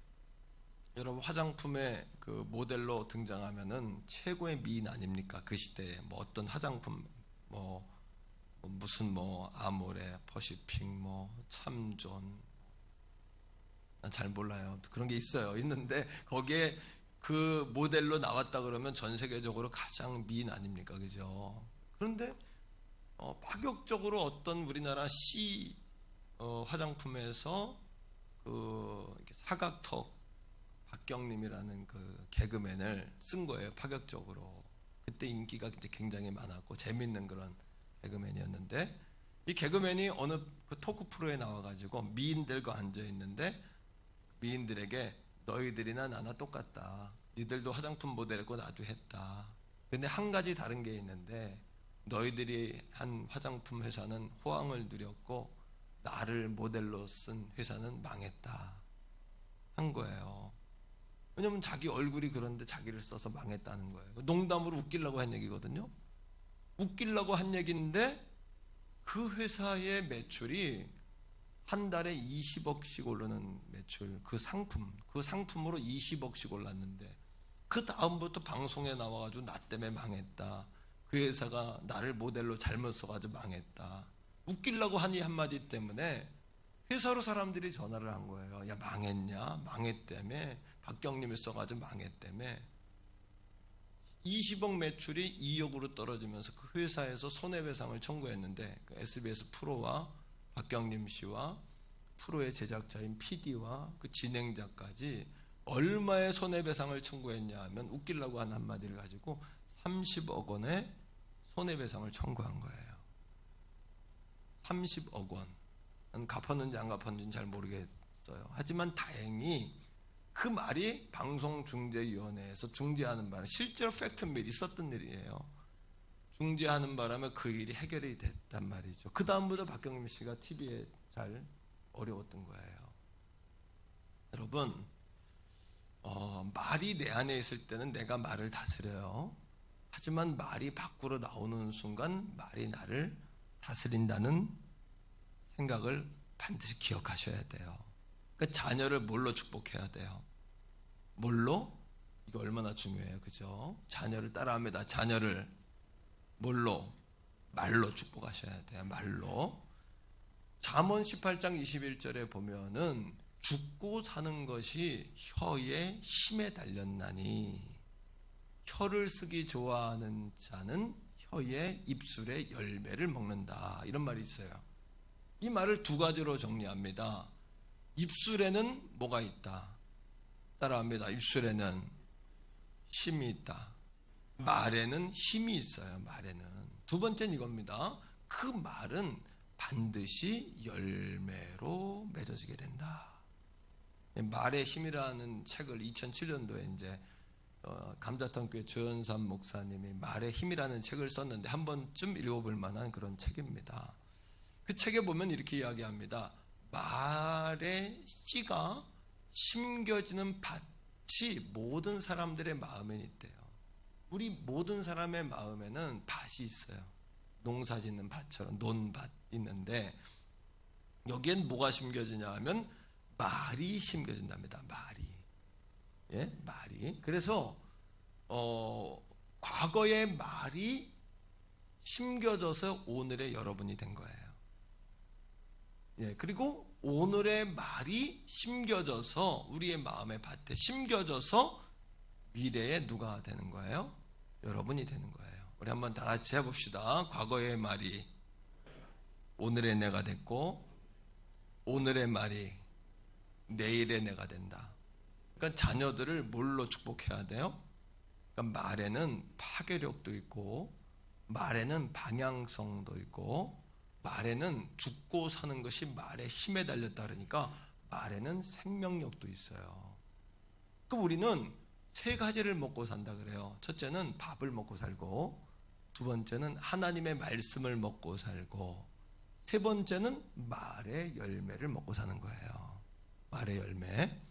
여러분 화장품의 그 모델로 등장하면은 최고의 미인 아닙니까? 그 시대에 뭐 어떤 화장품 무슨 아모레, 퍼시픽, 참존, 난 잘 몰라요. 그런 게 있는데 거기에 그 모델로 나왔다 그러면 전 세계적으로 가장 미인 아닙니까? 그죠? 그런데 파격적으로 어떤 우리나라 화장품에서 이렇게 사각턱 박경림이라는 그 개그맨을 쓴 거예요. 파격적으로. 그때 인기가 이제 굉장히 많았고 재밌는 그런 개그맨이었는데, 이 개그맨이 어느 그 토크 프로에 나와가지고 미인들과 앉아 있는데 미인들에게 너희들이나 나나 똑같다. 니들도 화장품 모델했고 나도 했다. 근데 한 가지 다른 게 있는데, 너희들이 한 화장품 회사는 호황을 누렸고 나를 모델로 쓴 회사는 망했다 한 거예요. 왜냐면 자기 얼굴이 그런데 자기를 써서 망했다는 거예요. 농담으로 웃기려고 한 얘기거든요. 웃기려고 한 얘기인데 그 회사의 매출이 한 달에 20억씩 오르는 매출, 그 상품으로 20억씩 올랐는데, 그 다음부터 방송에 나와가지고 나 때문에 망했다, 그 회사가 나를 모델로 잘못 써가지고 망했다, 웃기려고 하니 한마디 때문에 회사로 사람들이 전화를 한 거예요. 야, 망했냐? 망했다며. 박경림이 써가지고 망했다며. 20억 매출이 2억으로 떨어지면서 그 회사에서 손해배상을 청구했는데, 그 SBS 프로와 박경림 씨와 프로의 제작자인 PD와 그 진행자까지 얼마의 손해배상을 청구했냐 하면, 웃기려고 한 한마디를 가지고 30억 원의 손해배상을 청구한 거예요. 30억 원. 갚았는지 안 갚았는지는 잘 모르겠어요. 하지만 다행히 그 말이 방송중재위원회에서 중재하는 바람에, 실제로 팩트밀 있었던 일이에요. 중재하는 바람에 그 일이 해결이 됐단 말이죠. 그 다음부터 박경림 씨가 TV에 잘 어려웠던 거예요. 여러분, 말이 내 안에 있을 때는 내가 말을 다스려요. 하지만 말이 밖으로 나오는 순간 말이 나를 다스린다는 생각을 반드시 기억하셔야 돼요. 그러니까 자녀를 뭘로 축복해야 돼요? 뭘로? 이거 얼마나 중요해요. 그죠? 자녀를 따라합니다. 자녀를 뭘로? 말로 축복하셔야 돼요. 말로. 잠언 18장 21절에 보면은 죽고 사는 것이 혀의 힘에 달렸나니 혀를 쓰기 좋아하는 자는 혀의 입술의 열매를 먹는다, 이런 말이 있어요. 이 말을 두 가지로 정리합니다. 입술에는 뭐가 있다? 따라합니다. 입술에는 힘이 있다. 말에는 힘이 있어요. 말에는. 두 번째는 이겁니다. 그 말은 반드시 열매로 맺어지게 된다. 말의 힘이라는 책을 2007년도에 이제 감자탕교회 조연삼 목사님이 말의 힘이라는 책을 썼는데 한 번쯤 읽어볼 만한 그런 책입니다. 그 책에 보면 이렇게 이야기합니다. 말의 씨가 심겨지는 밭이 모든 사람들의 마음에 있대요. 우리 모든 사람의 마음에는 밭이 있어요. 농사 짓는 밭처럼 논밭 있는데, 여기엔 뭐가 심겨지냐 하면 말이 심겨진답니다. 말이. 예? 말이. 그래서 과거의 말이 심겨져서 오늘의 여러분이 된 거예요. 예, 그리고 오늘의 말이 심겨져서 우리의 마음의 밭에 심겨져서 미래에 누가 되는 거예요? 여러분이 되는 거예요. 우리 한번 다 같이 해봅시다. 과거의 말이 오늘의 내가 됐고, 오늘의 말이 내일의 내가 된다. 그러니까 자녀들을 뭘로 축복해야 돼요? 그러니까 말에는 파괴력도 있고, 말에는 방향성도 있고, 말에는 죽고 사는 것이 말의 힘에 달렸다 그러니까 말에는 생명력도 있어요. 그럼 우리는 세 가지를 먹고 산다 그래요. 첫째는 밥을 먹고 살고, 두 번째는 하나님의 말씀을 먹고 살고, 세 번째는 말의 열매를 먹고 사는 거예요. 말의 열매.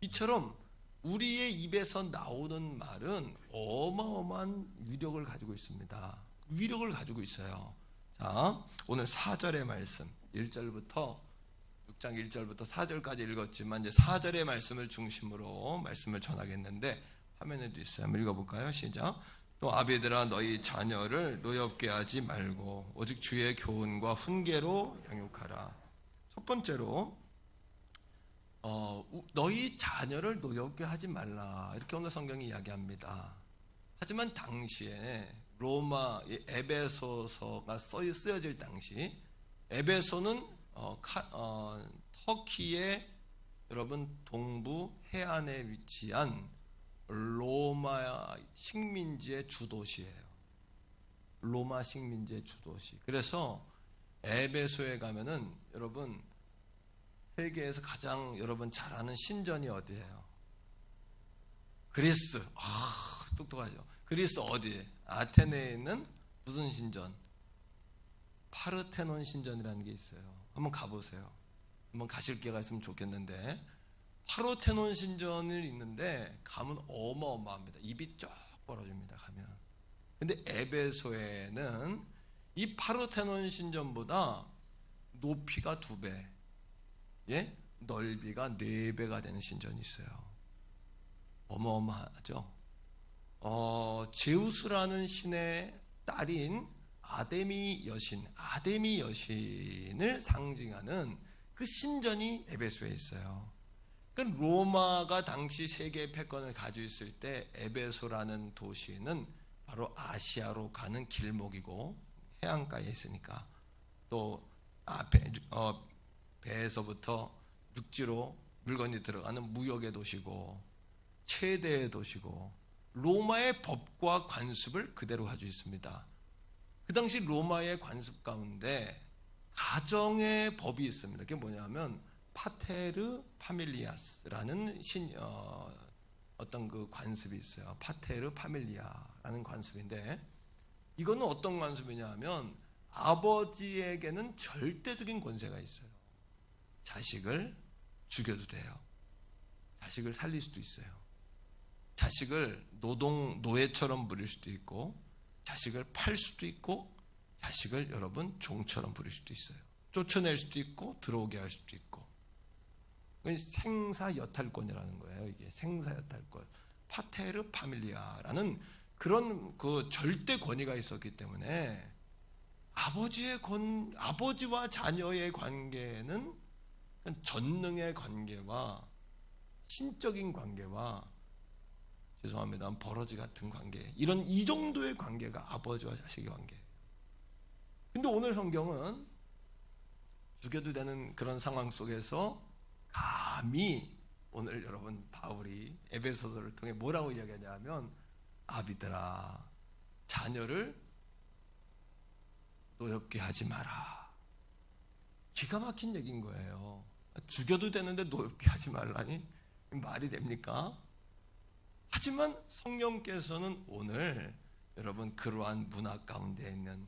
이처럼 우리의 입에서 나오는 말은 어마어마한 위력을 가지고 있습니다. 위력을 가지고 있어요. 자, 오늘 4절의 말씀, 1절부터 6장 1절부터 4절까지 읽었지만 이제 4절의 말씀을 중심으로 말씀을 전하겠는데, 화면에도 있어요. 한번 읽어볼까요? 시작. 또 아비들아, 너희 자녀를 노엽게 하지 말고 오직 주의 교훈과 훈계로 양육하라. 첫 번째로 너희 자녀를 노엽게 하지 말라, 이렇게 오늘 성경이 이야기합니다. 하지만 당시에 로마 에베소서가 쓰여질 당시, 에베소는 터키의 여러분 동부 해안에 위치한 로마 식민지의 주도시예요. 로마 식민지의 주도시. 그래서 에베소에 가면은 여러분 세계에서 가장 여러분 잘 아는 신전이 어디예요? 그리스. 똑똑하죠. 그리스 어디에? 아테네에 있는 무슨 신전? 파르테논 신전이라는 게 있어요. 한번 가보세요. 한번 가실 기회가 있으면 좋겠는데, 파르테논 신전을 있는데 가면 어마어마합니다. 입이 쫙 벌어집니다. 가면. 근데 에베소에는 이 파르테논 신전보다 높이가 2배, 넓이가 4배가 되는 신전이 있어요. 어마어마하죠. 제우스라는 신의 딸인 아데미 여신을 상징하는 그 신전이 에베소에 있어요. 그러니까 로마가 당시 세계 패권을 가지고 있을 때 에베소라는 도시는 바로 아시아로 가는 길목이고, 해안가에 있으니까 또 배에서부터 육지로 물건이 들어가는 무역의 도시고 최대의 도시고, 로마의 법과 관습을 그대로 가지고 있습니다. 그 당시 로마의 관습 가운데 가정의 법이 있습니다. 그게 뭐냐면 파테르 파밀리아스라는 어떤 그 관습이 있어요. 파테르 파밀리아라는 관습인데, 이거는 어떤 관습이냐 하면 아버지에게는 절대적인 권세가 있어요. 자식을 죽여도 돼요. 자식을 살릴 수도 있어요. 자식을 노예처럼 부릴 수도 있고, 자식을 팔 수도 있고, 자식을 여러분 종처럼 부릴 수도 있어요. 쫓아낼 수도 있고, 들어오게 할 수도 있고. 생사여탈권이라는 거예요. 이게 생사여탈권. 파테르 파밀리아라는 그런 그 절대 권위가 있었기 때문에 아버지와 자녀의 관계는 전능의 관계와 신적인 관계와, 죄송합니다, 버러지 같은 관계, 이 정도의 관계가 아버지와 자식의 관계예요. 근데 오늘 성경은 죽여도 되는 그런 상황 속에서 감히 오늘 여러분 바울이 에베소서를 통해 뭐라고 이야기하냐면, 아비들아, 자녀를 노엽게 하지 마라. 기가 막힌 얘기인 거예요. 죽여도 되는데 노엽게 하지 말라니 말이 됩니까? 하지만 성령께서는 오늘 여러분 그러한 문화 가운데 있는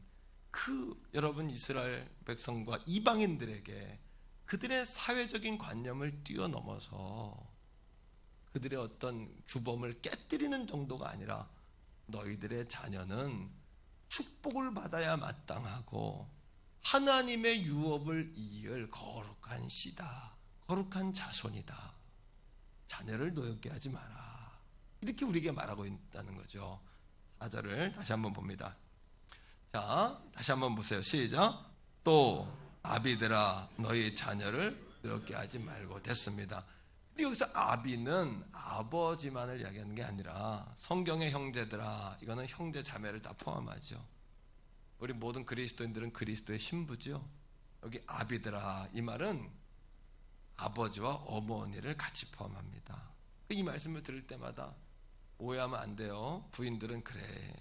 여러분 이스라엘 백성과 이방인들에게 그들의 사회적인 관념을 뛰어넘어서 그들의 어떤 규범을 깨뜨리는 정도가 아니라, 너희들의 자녀는 축복을 받아야 마땅하고 하나님의 유업을 이을 거룩한 씨다, 거룩한 자손이다. 자녀를 노엽게 하지 마라. 이렇게 우리에게 말하고 있다는 거죠. 4절을 다시 한번 봅니다. 자, 다시 한번 보세요. 시작. 또 아비들아, 너희 자녀를 노엽게 하지 말고. 됐습니다. 근데 여기서 아비는 아버지만을 이야기하는 게 아니라 성경의 형제들아, 이거는 형제 자매를 다 포함하죠. 우리 모든 그리스도인들은 그리스도의 신부죠. 여기 아비들아, 이 말은 아버지와 어머니를 같이 포함합니다. 이 말씀을 들을 때마다 오해하면 안 돼요. 부인들은 그래,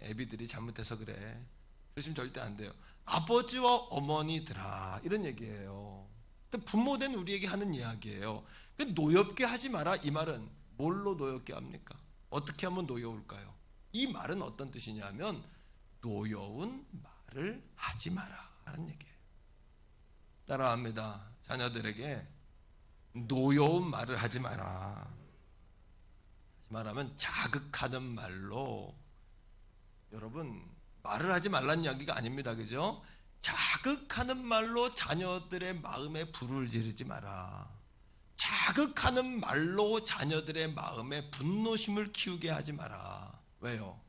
애비들이 잘못해서 그래, 그러시면 절대 안 돼요. 아버지와 어머니들아, 이런 얘기예요. 부모된 우리에게 하는 이야기예요. 노엽게 하지 마라, 이 말은 뭘로 노엽게 합니까? 어떻게 하면 노여울까요? 이 말은 어떤 뜻이냐면, 노여운 말을 하지 마라 라는 얘기예요. 따라합니다. 자녀들에게 노여운 말을 하지 마라. 다시 말하면 자극하는 말로, 여러분 말을 하지 말라는 이야기가 아닙니다. 그죠? 자극하는 말로 자녀들의 마음에 불을 지르지 마라. 자극하는 말로 자녀들의 마음에 분노심을 키우게 하지 마라. 왜요?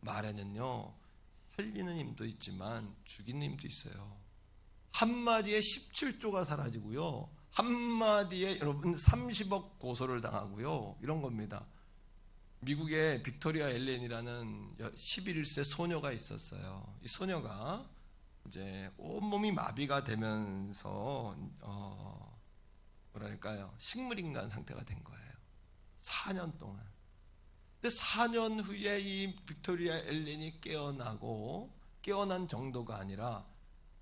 말에는요, 살리는 힘도 있지만 죽이는 힘도 있어요. 한마디에 17조가 사라지고요, 한마디에 여러분 30억 고소를 당하고요, 이런 겁니다. 미국에 빅토리아 엘렌이라는 11세 소녀가 있었어요. 이 소녀가 이제 온몸이 마비가 되면서 뭐랄까요, 식물인간 상태가 된 거예요. 4년 동안. 근데 4년 후에 이 빅토리아 엘렌이 깨어난 정도가 아니라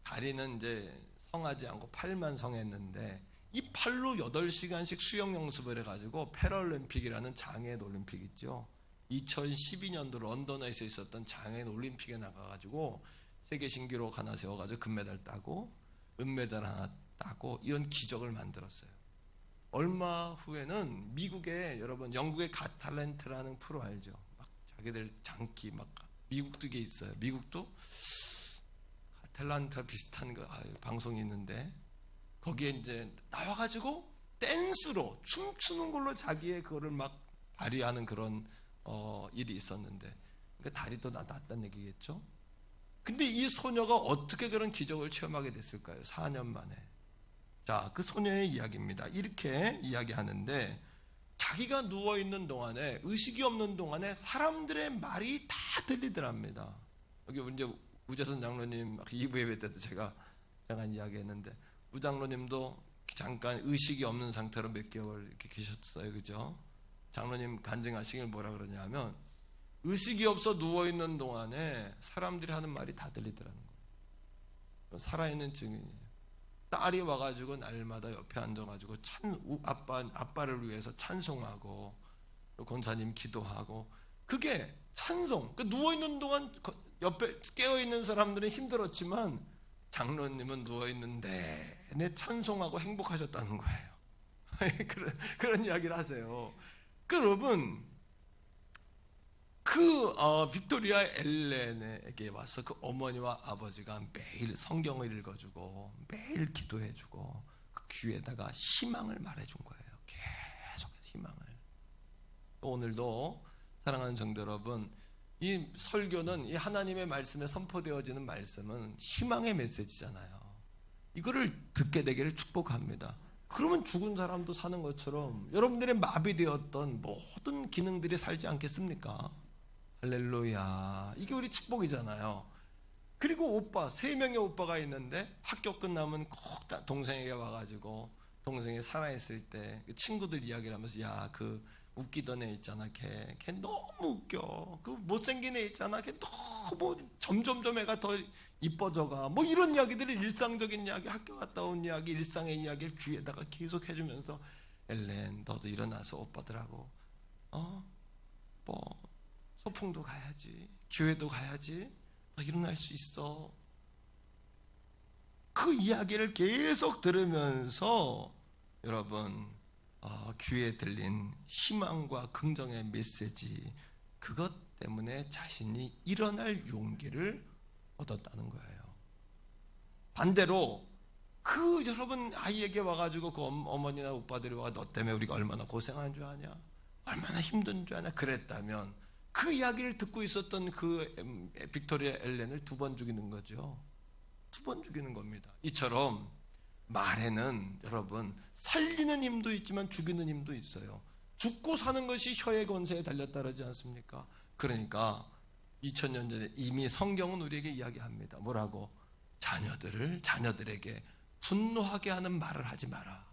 다리는 이제 성하지 않고 팔만 성했는데, 이 팔로 8시간씩 수영 연습을 해가지고 패럴림픽이라는 장애인 올림픽 있죠. 2012년도 런던에서 있었던 장애인 올림픽에 나가가지고 세계 신기록 하나 세워가지고 금메달 따고 은메달 하나 따고 이런 기적을 만들었어요. 얼마 후에는 미국에, 여러분 영국의 갓 탤런트라는 프로 알죠? 막 자기들 장기 막 미국도 이게 있어요. 미국도 갓 탤런트와 비슷한 방송이 있는데, 거기에 이제 나와가지고 댄스로 춤추는 걸로 자기의 그거를 막 발휘하는 그런 일이 있었는데, 그러니까 다리도 낫다는 얘기겠죠. 근데 이 소녀가 어떻게 그런 기적을 체험하게 됐을까요? 4년 만에. 자, 그 소녀의 이야기입니다. 이렇게 이야기하는데, 자기가 누워있는 동안에, 의식이 없는 동안에 사람들의 말이 다 들리더랍니다. 여기 이제 우재선 장로님 2부 예배 때도 제가 잠깐 이야기했는데, 우장로님도 잠깐 의식이 없는 상태로 몇 개월 이렇게 계셨어요. 그죠? 장로님 간증하시길 뭐라 그러냐면, 의식이 없어 누워있는 동안에 사람들이 하는 말이 다 들리더라는 거예요. 살아있는 증인이에요. 딸이 와가지고 날마다 옆에 앉아가지고 아빠를 위해서 찬송하고, 권사님 기도하고, 그게 찬송. 누워있는 동안 옆에 깨어있는 사람들은 힘들었지만 장로님은 누워있는데 내 찬송하고 행복하셨다는 거예요. 그런 이야기를 하세요. 여러분, 빅토리아 엘렌에게 와서 그 어머니와 아버지가 매일 성경을 읽어주고 매일 기도해주고 그 귀에다가 희망을 말해준 거예요. 계속해서 희망을. 오늘도 사랑하는 성도 여러분, 이 설교는, 이 하나님의 말씀에 선포되어지는 말씀은 희망의 메시지잖아요. 이거를 듣게 되기를 축복합니다. 그러면 죽은 사람도 사는 것처럼 여러분들의 마비되었던 모든 기능들이 살지 않겠습니까? 할렐루야. 이게 우리 축복이잖아요. 그리고 3명의 오빠가 있는데 학교 끝나면 꼭 동생에게 와가지고, 동생이 살아있을 때 그 친구들 이야기를 하면서, 야, 그 웃기던 애 있잖아, 걔 너무 웃겨. 그 못생긴 애 있잖아, 걔 너무 점점점 애가 더 이뻐져가. 뭐 이런 이야기들이, 일상적인 이야기, 학교 갔다 온 이야기, 일상의 이야기를 귀에다가 계속 해주면서, 엘렌 너도 일어나서 오빠들하고 소풍도 가야지, 교회도 가야지, 너 일어날 수 있어. 그 이야기를 계속 들으면서 여러분, 귀에 들린 희망과 긍정의 메시지, 그것 때문에 자신이 일어날 용기를 얻었다는 거예요. 반대로 여러분 아이에게 와가지고 그 어머니나 오빠들이 와가, 너 때문에 우리가 얼마나 고생한 줄 아냐, 얼마나 힘든 줄 아냐 그랬다면, 그 이야기를 듣고 있었던 그 빅토리아 엘렌을 2번 죽이는 거죠. 2번 죽이는 겁니다. 이처럼 말에는 여러분 살리는 힘도 있지만 죽이는 힘도 있어요. 죽고 사는 것이 혀의 권세에 달렸다 그러지 않습니까? 그러니까 2000년 전에 이미 성경은 우리에게 이야기합니다. 뭐라고? 자녀들에게 분노하게 하는 말을 하지 마라.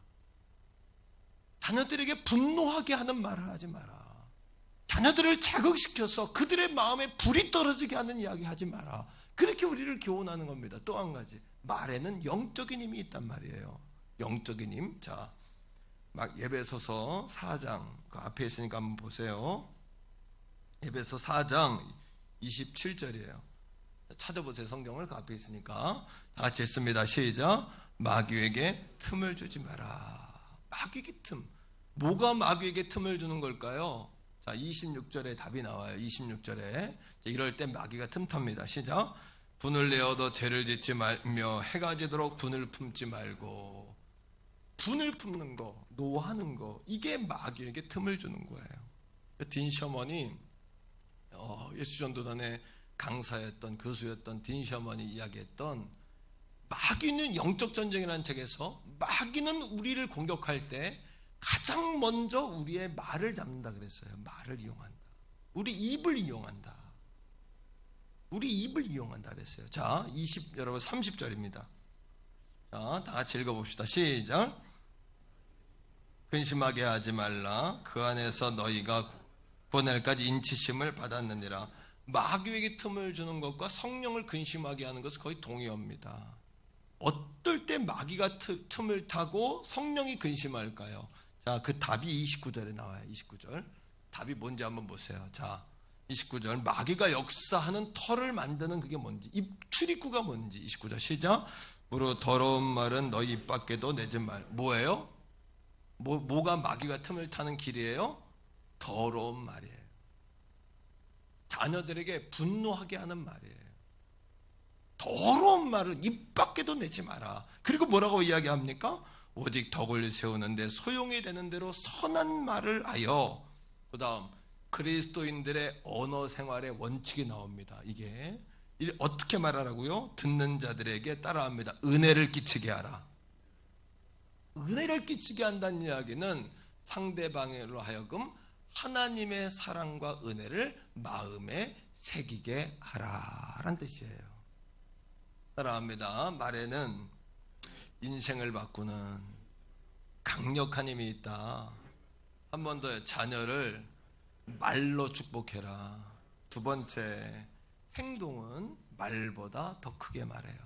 자녀들에게 분노하게 하는 말을 하지 마라. 자녀들을 자극시켜서 그들의 마음에 불이 떨어지게 하는 이야기 하지 마라. 그렇게 우리를 교훈하는 겁니다. 또 한 가지, 말에는 영적인 힘이 있단 말이에요. 영적인 힘. 자, 막 에베소서 4장 그 앞에 있으니까 한번 보세요. 에베소 4장 27절이에요. 찾아보세요. 성경을 그 앞에 있으니까. 다 같이 했습니다. 시작. 마귀에게 틈을 주지 마라. 마귀에게 틈. 뭐가 마귀에게 틈을 주는 걸까요? 자, 26절에 답이 나와요. 26절에. 이럴 때 마귀가 틈탑니다. 시작. 분을 내어도 죄를 짓지 말며 해가 지도록 분을 품지 말고. 분을 품는 거, 노하는 거, 이게 마귀에게 틈을 주는 거예요. 딘 셔먼이 예수전도단의 강사였던 교수였던 딘 셔먼이 이야기했던 마귀는 영적 전쟁이라는 책에서 마귀는 우리를 공격할 때 가장 먼저 우리의 말을 잡는다 그랬어요. 말을 이용한다. 우리 입을 이용한다. 우리 입을 이용한다 그랬어요. 자, 여러분 30절입니다. 자, 다 같이 읽어봅시다. 시작. 근심하게 하지 말라. 그 안에서 너희가 구원날까지 인치심을 받았느니라. 마귀에게 틈을 주는 것과 성령을 근심하게 하는 것은 거의 동의어입니다. 어떨 때 마귀가 틈을 타고 성령이 근심할까요? 자, 그 답이 29절에 나와요. 29절. 답이 뭔지 한번 보세요. 자, 29절. 마귀가 역사하는 털을 만드는 그게 뭔지, 출입구가 뭔지. 29절 시작. 무릇 더러운 말은 너희 입 밖에도 내지 말. 뭐예요? 뭐가 마귀가 틈을 타는 길이에요? 더러운 말이에요. 자녀들에게 분노하게 하는 말이에요. 더러운 말을 입 밖에도 내지 마라. 그리고 뭐라고 이야기합니까? 오직 덕을 세우는데 소용이 되는 대로 선한 말을 하여. 그 다음 그리스도인들의 언어 생활의 원칙이 나옵니다. 이게 어떻게 말하라고요? 듣는 자들에게 따라합니다. 은혜를 끼치게 하라. 은혜를 끼치게 한다는 이야기는 상대방으로 하여금 하나님의 사랑과 은혜를 마음에 새기게 하라라는 뜻이에요. 따라합니다. 말에는 인생을 바꾸는 강력한 힘이 있다. 한 번 더, 자녀를 말로 축복해라. 두 번째, 행동은 말보다 더 크게 말해요.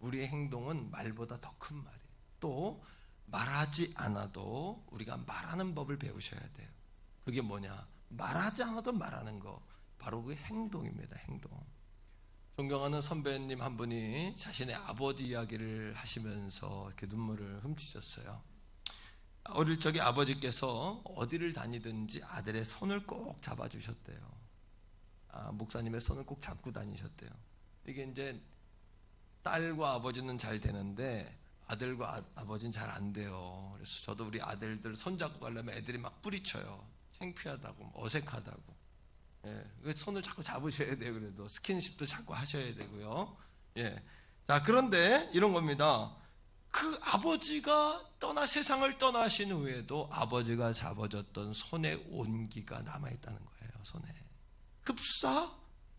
우리의 행동은 말보다 더 큰 말이에요. 또 말하지 않아도 우리가 말하는 법을 배우셔야 돼요. 그게 뭐냐? 말하지 않아도 말하는 거, 바로 그 행동입니다. 행동. 존경하는 선배님 한 분이 자신의 아버지 이야기를 하시면서 이렇게 눈물을 훔치셨어요. 어릴 적에 아버지께서 어디를 다니든지 아들의 손을 꼭 잡아주셨대요. 목사님의 손을 꼭 잡고 다니셨대요. 이게 이제 딸과 아버지는 잘 되는데 아들과 아버지는 잘 안 돼요. 그래서 저도 우리 아들들 손잡고 가려면 애들이 막 뿌리쳐요. 창피하다고, 어색하다고. 예, 손을 자꾸 잡으셔야 돼요. 그래도 스킨십도 자꾸 하셔야 되고요. 예. 자, 그런데 이런 겁니다. 그 아버지가 세상을 떠나신 후에도 아버지가 잡아줬던 손의 온기가 남아있다는 거예요. 손에. 급사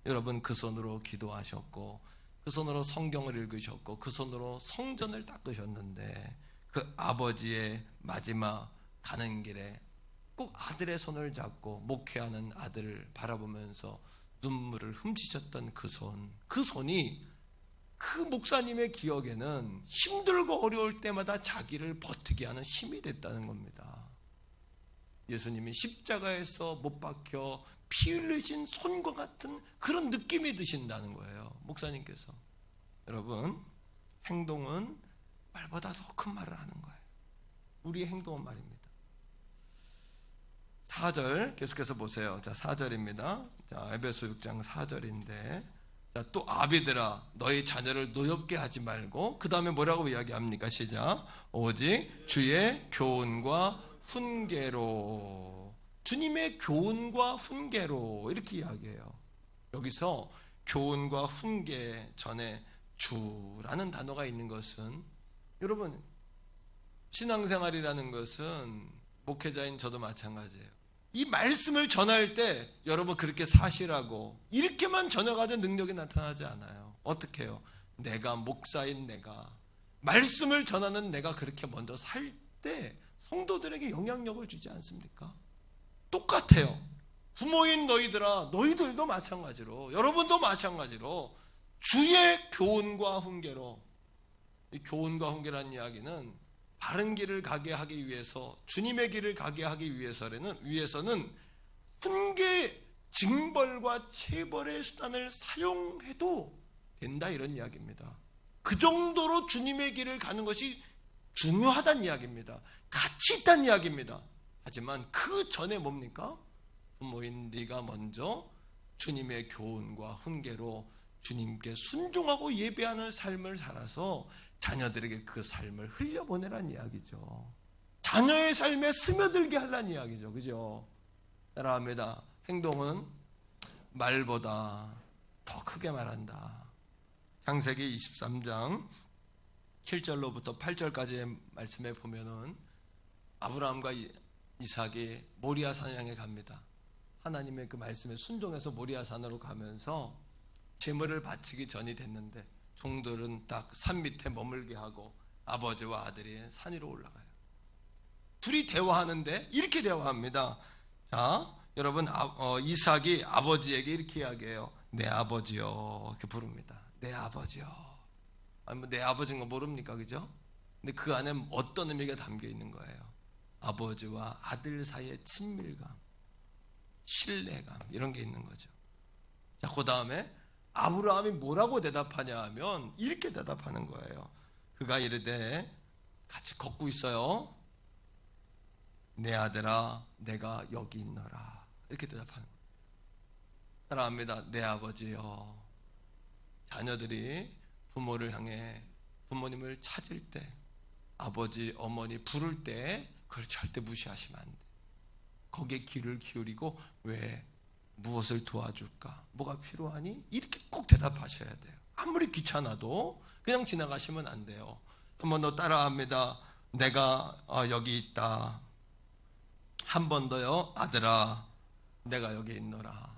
여러분 그 손으로 기도하셨고, 그 손으로 성경을 읽으셨고, 그 손으로 성전을 닦으셨는데, 그 아버지의 마지막 가는 길에 꼭 아들의 손을 잡고 목회하는 아들을 바라보면서 눈물을 훔치셨던 그 손이 그 목사님의 기억에는 힘들고 어려울 때마다 자기를 버티게 하는 힘이 됐다는 겁니다. 예수님이 십자가에서 못 박혀 피 흘리신 손과 같은 그런 느낌이 드신다는 거예요. 목사님께서. 여러분, 행동은 말보다 더 큰 말을 하는 거예요. 우리의 행동은 말입니다. 4절 계속해서 보세요. 자, 4절입니다. 자, 에베소 6장 4절인데, 자, 또 아비들아 너희 자녀를 노엽게 하지 말고, 그 다음에 뭐라고 이야기합니까? 시작. 오직 주의 교훈과 훈계로. 주님의 교훈과 훈계로 이렇게 이야기해요. 여기서 교훈과 훈계 전에 주라는 단어가 있는 것은, 여러분 신앙생활이라는 것은 목회자인 저도 마찬가지예요. 이 말씀을 전할 때 여러분 그렇게 사시라고 이렇게만 전해가지고 능력이 나타나지 않아요. 어떻게 해요? 내가 목사인 내가, 말씀을 전하는 내가 그렇게 먼저 살 때 성도들에게 영향력을 주지 않습니까? 똑같아요. 부모인 너희들아, 너희들도 마찬가지로, 여러분도 마찬가지로 주의 교훈과 훈계로. 이 교훈과 훈계라는 이야기는 바른 길을 가게 하기 위해서, 주님의 길을 가게 하기 위해서는 훈계, 징벌과 체벌의 수단을 사용해도 된다, 이런 이야기입니다. 그 정도로 주님의 길을 가는 것이 중요하다는 이야기입니다. 가치 있다는 이야기입니다. 하지만 그 전에 뭡니까? 부모인 네가 먼저 주님의 교훈과 훈계로 주님께 순종하고 예배하는 삶을 살아서 자녀들에게 그 삶을 흘려보내라는 이야기죠. 자녀의 삶에 스며들게 하라는 이야기죠. 그죠? 따라합니다. 행동은 말보다 더 크게 말한다. 창세기 23장 7절로부터 8절까지의 말씀에 보면은 아브라함과 이삭이 모리아산 향해 갑니다. 하나님의 그 말씀에 순종해서 모리아산으로 가면서 제물을 바치기 전이 됐는데 종들은 딱 산 밑에 머물게 하고 아버지와 아들이 산 위로 올라가요. 둘이 대화하는데 이렇게 대화합니다. 자, 여러분, 이삭이 아버지에게 이렇게 이야기해요. 내 아버지요, 이렇게 부릅니다. 내 아버지요. 아니, 내 아버지인 거 모릅니까? 그죠? 근데 그 안에 어떤 의미가 담겨 있는 거예요? 아버지와 아들 사이의 친밀감, 신뢰감, 이런 게 있는 거죠. 자, 그 다음에 아브라함이 뭐라고 대답하냐 하면 이렇게 대답하는 거예요. 그가 이르되, 같이 걷고 있어요. 내 아들아, 내가 여기 있노라. 이렇게 대답하는 거예요. 따라합니다. 내 아버지요. 자녀들이 부모를 향해 부모님을 찾을 때, 아버지, 어머니 부를 때 그걸 절대 무시하시면 안 돼. 거기에 귀를 기울이고, 왜, 무엇을 도와줄까? 뭐가 필요하니? 이렇게 꼭 대답하셔야 돼요. 아무리 귀찮아도 그냥 지나가시면 안 돼요. 한 번 더 따라합니다. 내가 여기 있다. 한 번 더요. 아들아, 내가 여기 있노라.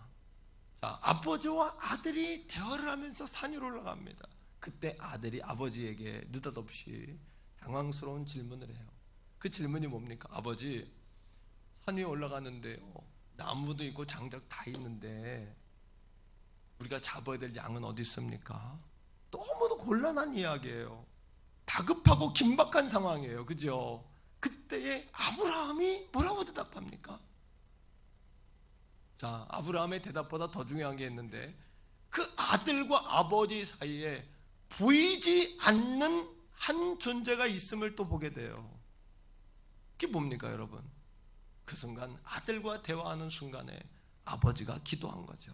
자, 아버지와 아들이 대화를 하면서 산 위로 올라갑니다. 그때 아들이 아버지에게 느닷없이 당황스러운 질문을 해요. 그 질문이 뭡니까? 아버지, 산 위에 올라가는데요, 나무도 있고 장작 다 있는데 우리가 잡아야 될 양은 어디 있습니까? 너무도 곤란한 이야기예요. 다급하고 긴박한 상황이에요. 그죠? 그때에 아브라함이 뭐라고 대답합니까? 자, 아브라함의 대답보다 더 중요한 게 있는데, 그 아들과 아버지 사이에 보이지 않는 한 존재가 있음을 또 보게 돼요. 그게 뭡니까, 여러분? 그 순간 아들과 대화하는 순간에 아버지가 기도한 거죠.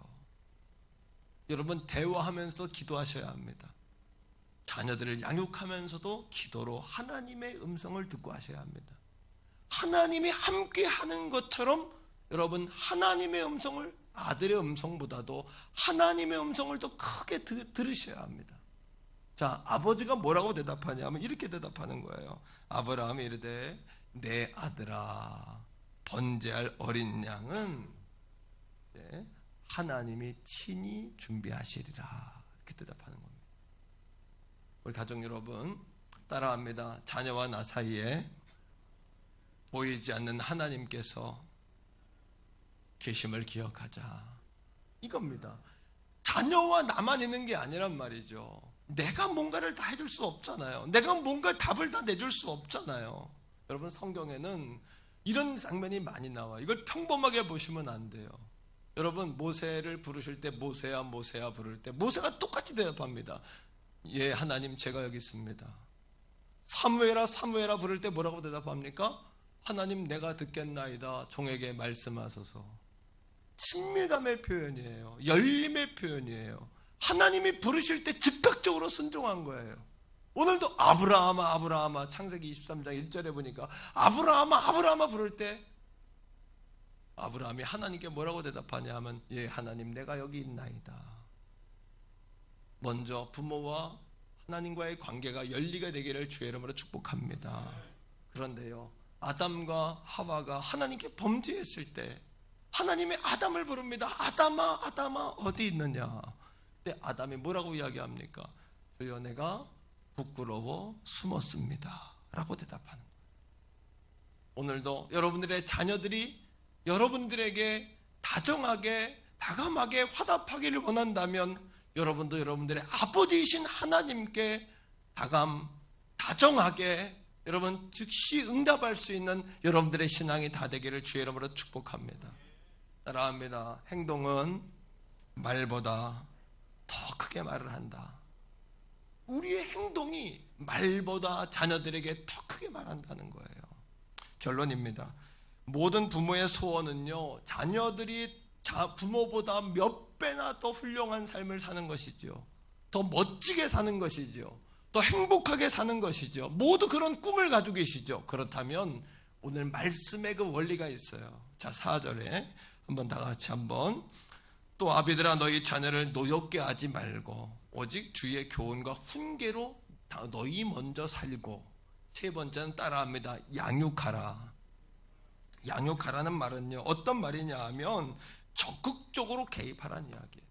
여러분, 대화하면서도 기도하셔야 합니다. 자녀들을 양육하면서도 기도로 하나님의 음성을 듣고 하셔야 합니다. 하나님이 함께 하는 것처럼 여러분, 하나님의 음성을, 아들의 음성보다도 하나님의 음성을 더 크게 들으셔야 합니다. 자, 아버지가 뭐라고 대답하냐면 이렇게 대답하는 거예요. 아브라함이 이르되, 내 아들아, 번제할 어린 양은 하나님이 친히 준비하시리라. 이렇게 대답하는 겁니다. 우리 가족 여러분, 따라합니다. 자녀와 나 사이에 보이지 않는 하나님께서 계심을 기억하자. 이겁니다. 자녀와 나만 있는 게 아니란 말이죠. 내가 뭔가를 다 해줄 수 없잖아요. 내가 뭔가 답을 다 내줄 수 없잖아요. 여러분, 성경에는 이런 장면이 많이 나와요. 이걸 평범하게 보시면 안 돼요. 여러분, 모세를 부르실 때 모세야 모세야 부를 때 모세가 똑같이 대답합니다. 예, 하나님, 제가 여기 있습니다. 사무엘아 사무엘아 부를 때 뭐라고 대답합니까? 하나님, 내가 듣겠나이다. 종에게 말씀하소서. 친밀감의 표현이에요. 열림의 표현이에요. 하나님이 부르실 때 즉각적으로 순종한 거예요. 오늘도 아브라함아 아브라함아, 창세기 23장 1절에 보니까 아브라함아 아브라함아 부를 때 아브라함이 하나님께 뭐라고 대답하냐 하면, 예, 하나님, 내가 여기 있나이다. 먼저 부모와 하나님과의 관계가 열리게 되기를 주의 이름으로 축복합니다. 그런데요, 아담과 하와가 하나님께 범죄했을 때 하나님이 아담을 부릅니다. 아담아 아담아 어디 있느냐. 그때 아담이 뭐라고 이야기합니까? 주여, 내가 부끄러워 숨었습니다 라고 대답하는 거예요. 오늘도 여러분들의 자녀들이 여러분들에게 다정하게 다감하게 화답하기를 원한다면 여러분도 여러분들의 아버지이신 하나님께 다정하게 여러분 즉시 응답할 수 있는 여러분들의 신앙이 다 되기를 주의 이름으로 축복합니다. 따라합니다. 행동은 말보다 더 크게 말을 한다. 우리의 행동이 말보다 자녀들에게 더 크게 말한다는 거예요. 결론입니다. 모든 부모의 소원은요, 자녀들이 부모보다 몇 배나 더 훌륭한 삶을 사는 것이죠. 더 멋지게 사는 것이죠. 더 행복하게 사는 것이죠. 모두 그런 꿈을 가지고 계시죠. 그렇다면 오늘 말씀에 그 원리가 있어요. 자, 4절에 한번 다 같이 한번, 또 아비들아 너희 자녀를 노엽게 하지 말고 오직 주의 교훈과 훈계로 너희 먼저 살고, 세 번째는 따라합니다. 양육하라. 양육하라는 말은요, 어떤 말이냐 하면 적극적으로 개입하라는 이야기예요.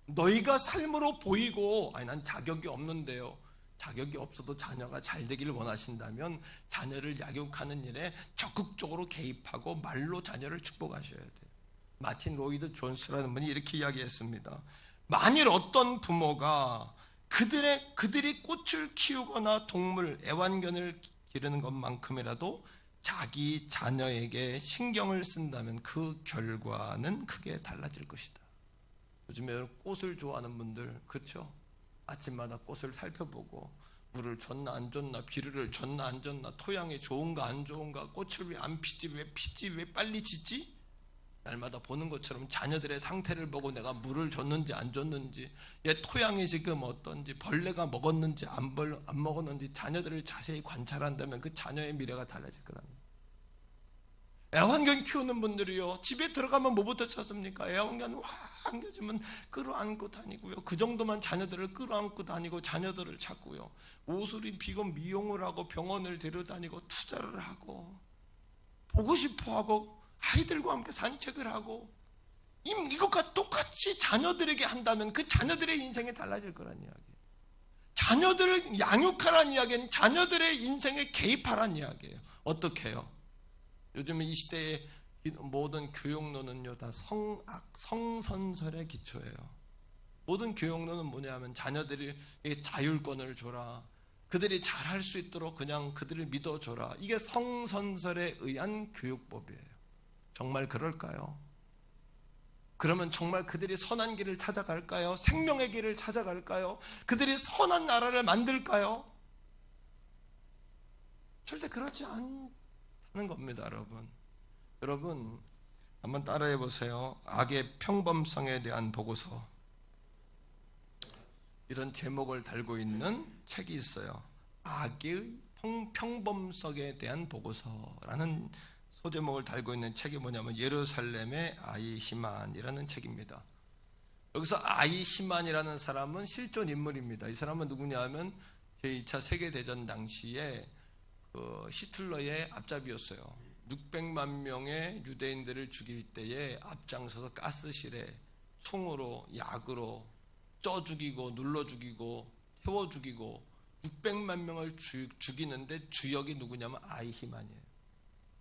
너희가 삶으로 보이고, 아니 난 자격이 없는데요, 자격이 없어도 자녀가 잘 되기를 원하신다면 자녀를 양육하는 일에 적극적으로 개입하고 말로 자녀를 축복하셔야 돼요. 마틴 로이드 존스라는 분이 이렇게 이야기했습니다. 만일 어떤 부모가 그들이 꽃을 키우거나 동물, 애완견을 기르는 것만큼이라도 자기 자녀에게 신경을 쓴다면 그 결과는 크게 달라질 것이다. 요즘에 꽃을 좋아하는 분들, 그렇죠? 아침마다 꽃을 살펴보고 물을 줬나 안 줬나, 비료를 줬나 안 줬나, 토양이 좋은가 안 좋은가, 꽃을 왜 안 피지, 왜 피지, 왜 빨리 지지? 날마다 보는 것처럼 자녀들의 상태를 보고 내가 물을 줬는지 안 줬는지, 얘 토양이 지금 어떤지, 벌레가 먹었는지 안 먹었는지 자녀들을 자세히 관찰한다면 그 자녀의 미래가 달라질 거랍니다. 애완견 키우는 분들이요, 집에 들어가면 뭐부터 찾습니까? 애완견 와 안겨주면 끌어안고 다니고요, 그 정도만 자녀들을 끌어안고 다니고 자녀들을 찾고요, 옷을 입히고 미용을 하고 병원을 데려다니고 투자를 하고 보고 싶어하고 아이들과 함께 산책을 하고, 이것과 똑같이 자녀들에게 한다면 그 자녀들의 인생이 달라질 거란 이야기예요. 자녀들을 양육하라는 이야기는 자녀들의 인생에 개입하라는 이야기예요. 어떻게 해요? 요즘 이 시대의 모든 교육론은요, 다 성선설의 기초예요. 모든 교육론은 뭐냐 하면 자녀들에게 자율권을 줘라, 그들이 잘할 수 있도록 그냥 그들을 믿어줘라. 이게 성선설에 의한 교육법이에요. 정말 그럴까요? 그러면 정말 그들이 선한 길을 찾아갈까요? 생명의 길을 찾아갈까요? 그들이 선한 나라를 만들까요? 절대 그렇지 않다는 겁니다, 여러분. 여러분, 한번 따라해 보세요. 악의 평범성에 대한 보고서. 이런 제목을 달고 있는 책이 있어요. 악의 평범성에 대한 보고서라는 소제목을 달고 있는 책이 뭐냐면 예루살렘의 아이히만이라는 책입니다. 여기서 아이히만이라는 사람은 실존 인물입니다. 이 사람은 누구냐 하면 제2차 세계대전 당시에 히틀러의 앞잡이였어요. 600만 명의 유대인들을 죽일 때에 앞장서서 가스실에 총으로, 약으로 쪄 죽이고 눌러 죽이고 태워 죽이고 600만 명을 죽이는데 주역이 누구냐면 아이히만이에요.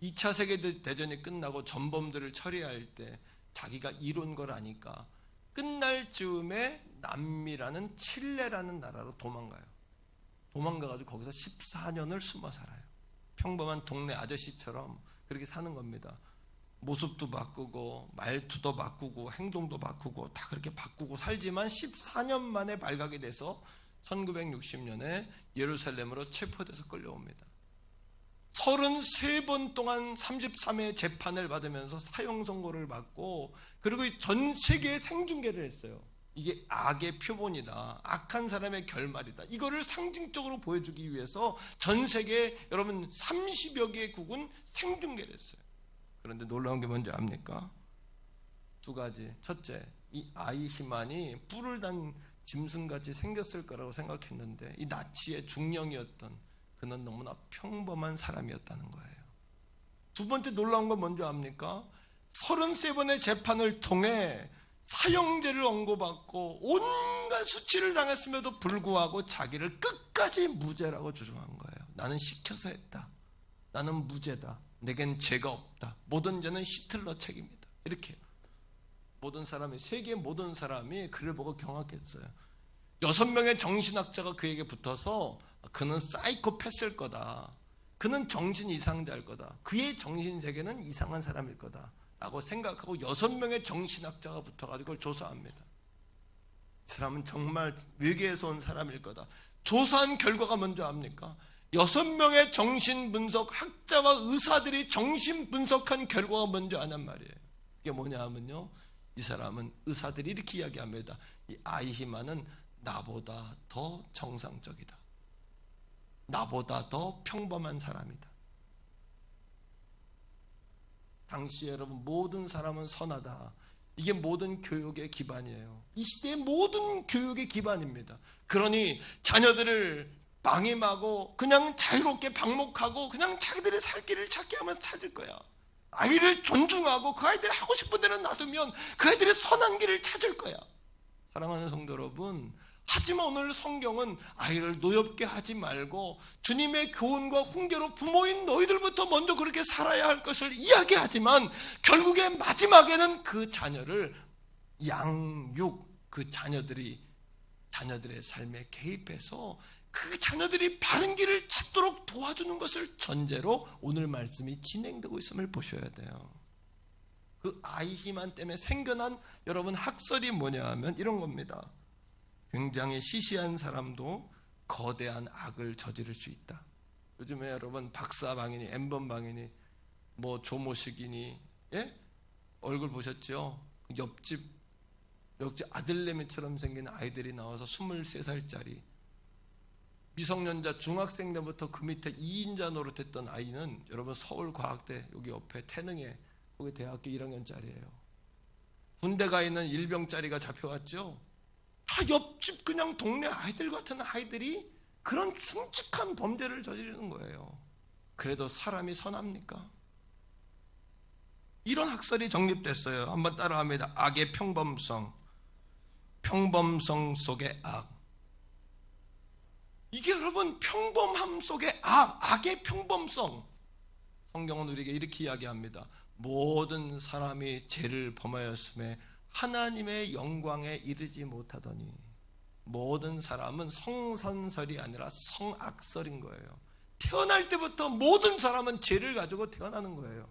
2차 세계대전이 끝나고 전범들을 처리할 때 자기가 이룬 걸 아니까 끝날 즈음에 남미라는 칠레라는 나라로 도망가요. 도망가가지고 거기서 14년을 숨어 살아요. 평범한 동네 아저씨처럼 그렇게 사는 겁니다. 모습도 바꾸고 말투도 바꾸고 행동도 바꾸고 다 그렇게 바꾸고 살지만 14년 만에 발각이 돼서 1960년에 예루살렘으로 체포돼서 끌려옵니다. 33번 동안 33회 재판을 받으면서 사형 선고를 받고, 그리고 전 세계에 생중계를 했어요. 이게 악의 표본이다, 악한 사람의 결말이다, 이거를 상징적으로 보여주기 위해서 전 세계에 여러분 30여 개국은 생중계를 했어요. 그런데 놀라운 게 뭔지 압니까? 두 가지. 첫째, 이 아이히만이 뿔을 단 짐승같이 생겼을 거라고 생각했는데 이 나치의 중령이었던 그는 너무나 평범한 사람이었다는 거예요. 두 번째 놀라운 건 뭔지 압니까? 33번의 재판을 통해 사형제를 언고받고 온갖 수치를 당했음에도 불구하고 자기를 끝까지 무죄라고 주장한 거예요. 나는 시켜서 했다, 나는 무죄다, 내겐 죄가 없다, 모든 죄는 히틀러 책임이다, 이렇게 모든 사람이, 세계 모든 사람이 그를 보고 경악했어요. 6명의 정신학자가 그에게 붙어서 그는 사이코패스일 거다, 그는 정신 이상자일 거다, 그의 정신세계는 이상한 사람일 거다, 라고 생각하고 6명의 정신학자가 붙어가지고 그걸 조사합니다. 이 사람은 정말 외계에서 온 사람일 거다. 조사한 결과가 먼저 압니까? 6명의 정신분석 학자와 의사들이 정신분석한 결과가 먼저 아냔 말이에요. 이게 뭐냐 하면요, 이 사람은, 의사들이 이렇게 이야기합니다. 이 아이히만은 나보다 더 정상적이다. 나보다 더 평범한 사람이다. 당시 여러분, 모든 사람은 선하다. 이게 모든 교육의 기반이에요. 이 시대의 모든 교육의 기반입니다. 그러니 자녀들을 방임하고 그냥 자유롭게 방목하고 그냥 자기들의 살 길을 찾게 하면서 찾을 거야. 아이를 존중하고 그 아이들이 하고 싶은 대로 놔두면 그 아이들의 선한 길을 찾을 거야. 사랑하는 성도 여러분, 하지만 오늘 성경은 아이를 노엽게 하지 말고 주님의 교훈과 훈계로 부모인 너희들부터 먼저 그렇게 살아야 할 것을 이야기하지만, 결국에 마지막에는 그 자녀를 양육, 그 자녀들의 삶에 개입해서 그 자녀들이 바른 길을 찾도록 도와주는 것을 전제로 오늘 말씀이 진행되고 있음을 보셔야 돼요. 그 아이히만 때문에 생겨난 여러분 학설이 뭐냐 하면 이런 겁니다. 굉장히 시시한 사람도 거대한 악을 저지를 수 있다. 요즘에 여러분 박사방이니 엠번방이니 뭐 조모식이니, 예? 얼굴 보셨죠? 옆집 아들내미처럼 생긴 아이들이 나와서 23살짜리 미성년자 중학생 때부터 그 밑에 2인자 노릇했던 아이는 여러분 서울과학대 여기 옆에 태능에 거기 대학교 1학년짜리예요. 군대 가 있는 일병짜리가 잡혀왔죠. 다 옆집 그냥 동네 아이들 같은 아이들이 그런 끔찍한 범죄를 저지르는 거예요. 그래도 사람이 선합니까? 이런 학설이 정립됐어요. 한번 따라합니다. 악의 평범성 속의 악. 이게 여러분 평범함 속의 악의 평범성. 성경은 우리에게 이렇게 이야기합니다. 모든 사람이 죄를 범하였음에 하나님의 영광에 이르지 못하더니. 모든 사람은 성선설이 아니라 성악설인 거예요. 태어날 때부터 모든 사람은 죄를 가지고 태어나는 거예요.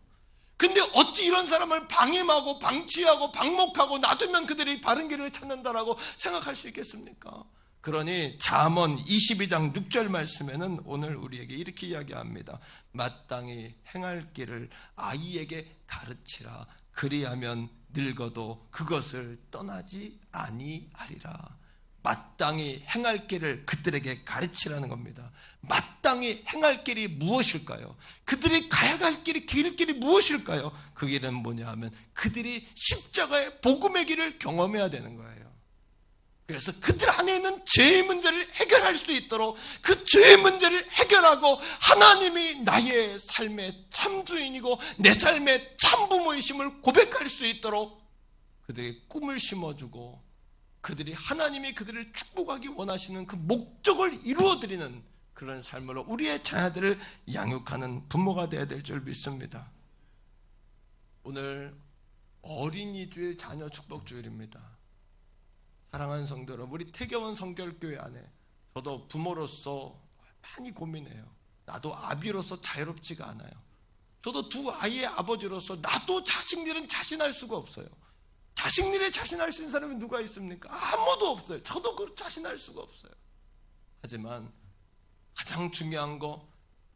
근데 어찌 이런 사람을 방임하고 방치하고 방목하고 놔두면 그들이 바른 길을 찾는다라고 생각할 수 있겠습니까? 그러니 잠언 22장 6절 말씀에는 오늘 우리에게 이렇게 이야기합니다. 마땅히 행할 길을 아이에게 가르치라. 그리하면 늙어도 그것을 떠나지 아니하리라. 마땅히 행할 길을 그들에게 가르치라는 겁니다. 마땅히 행할 길이 무엇일까요? 그들이 가야 할 길이 무엇일까요? 그 길은 뭐냐 하면 그들이 십자가의 복음의 길을 경험해야 되는 거예요. 그래서 그들 안에 있는 죄의 문제를 해결할 수 있도록, 그 죄의 문제를 해결하고 하나님이 나의 삶의 참주인이고 내 삶의 참부모이심을 고백할 수 있도록 그들에게 꿈을 심어주고, 그들이 하나님이 그들을 축복하기 원하시는 그 목적을 이루어드리는 그런 삶으로 우리의 자녀들을 양육하는 부모가 되어야 될 줄 믿습니다. 오늘 어린이 주일, 자녀 축복 주일입니다. 사랑하는 성도 여러분, 우리 태교원 성결교회 안에 저도 부모로서 많이 고민해요. 나도 아비로서 자유롭지가 않아요. 저도 두 아이의 아버지로서 나도 자식일은 자신할 수가 없어요. 자식일에 자신할 수 있는 사람이 누가 있습니까? 아무도 없어요. 저도 그 자신할 수가 없어요. 하지만 가장 중요한 거,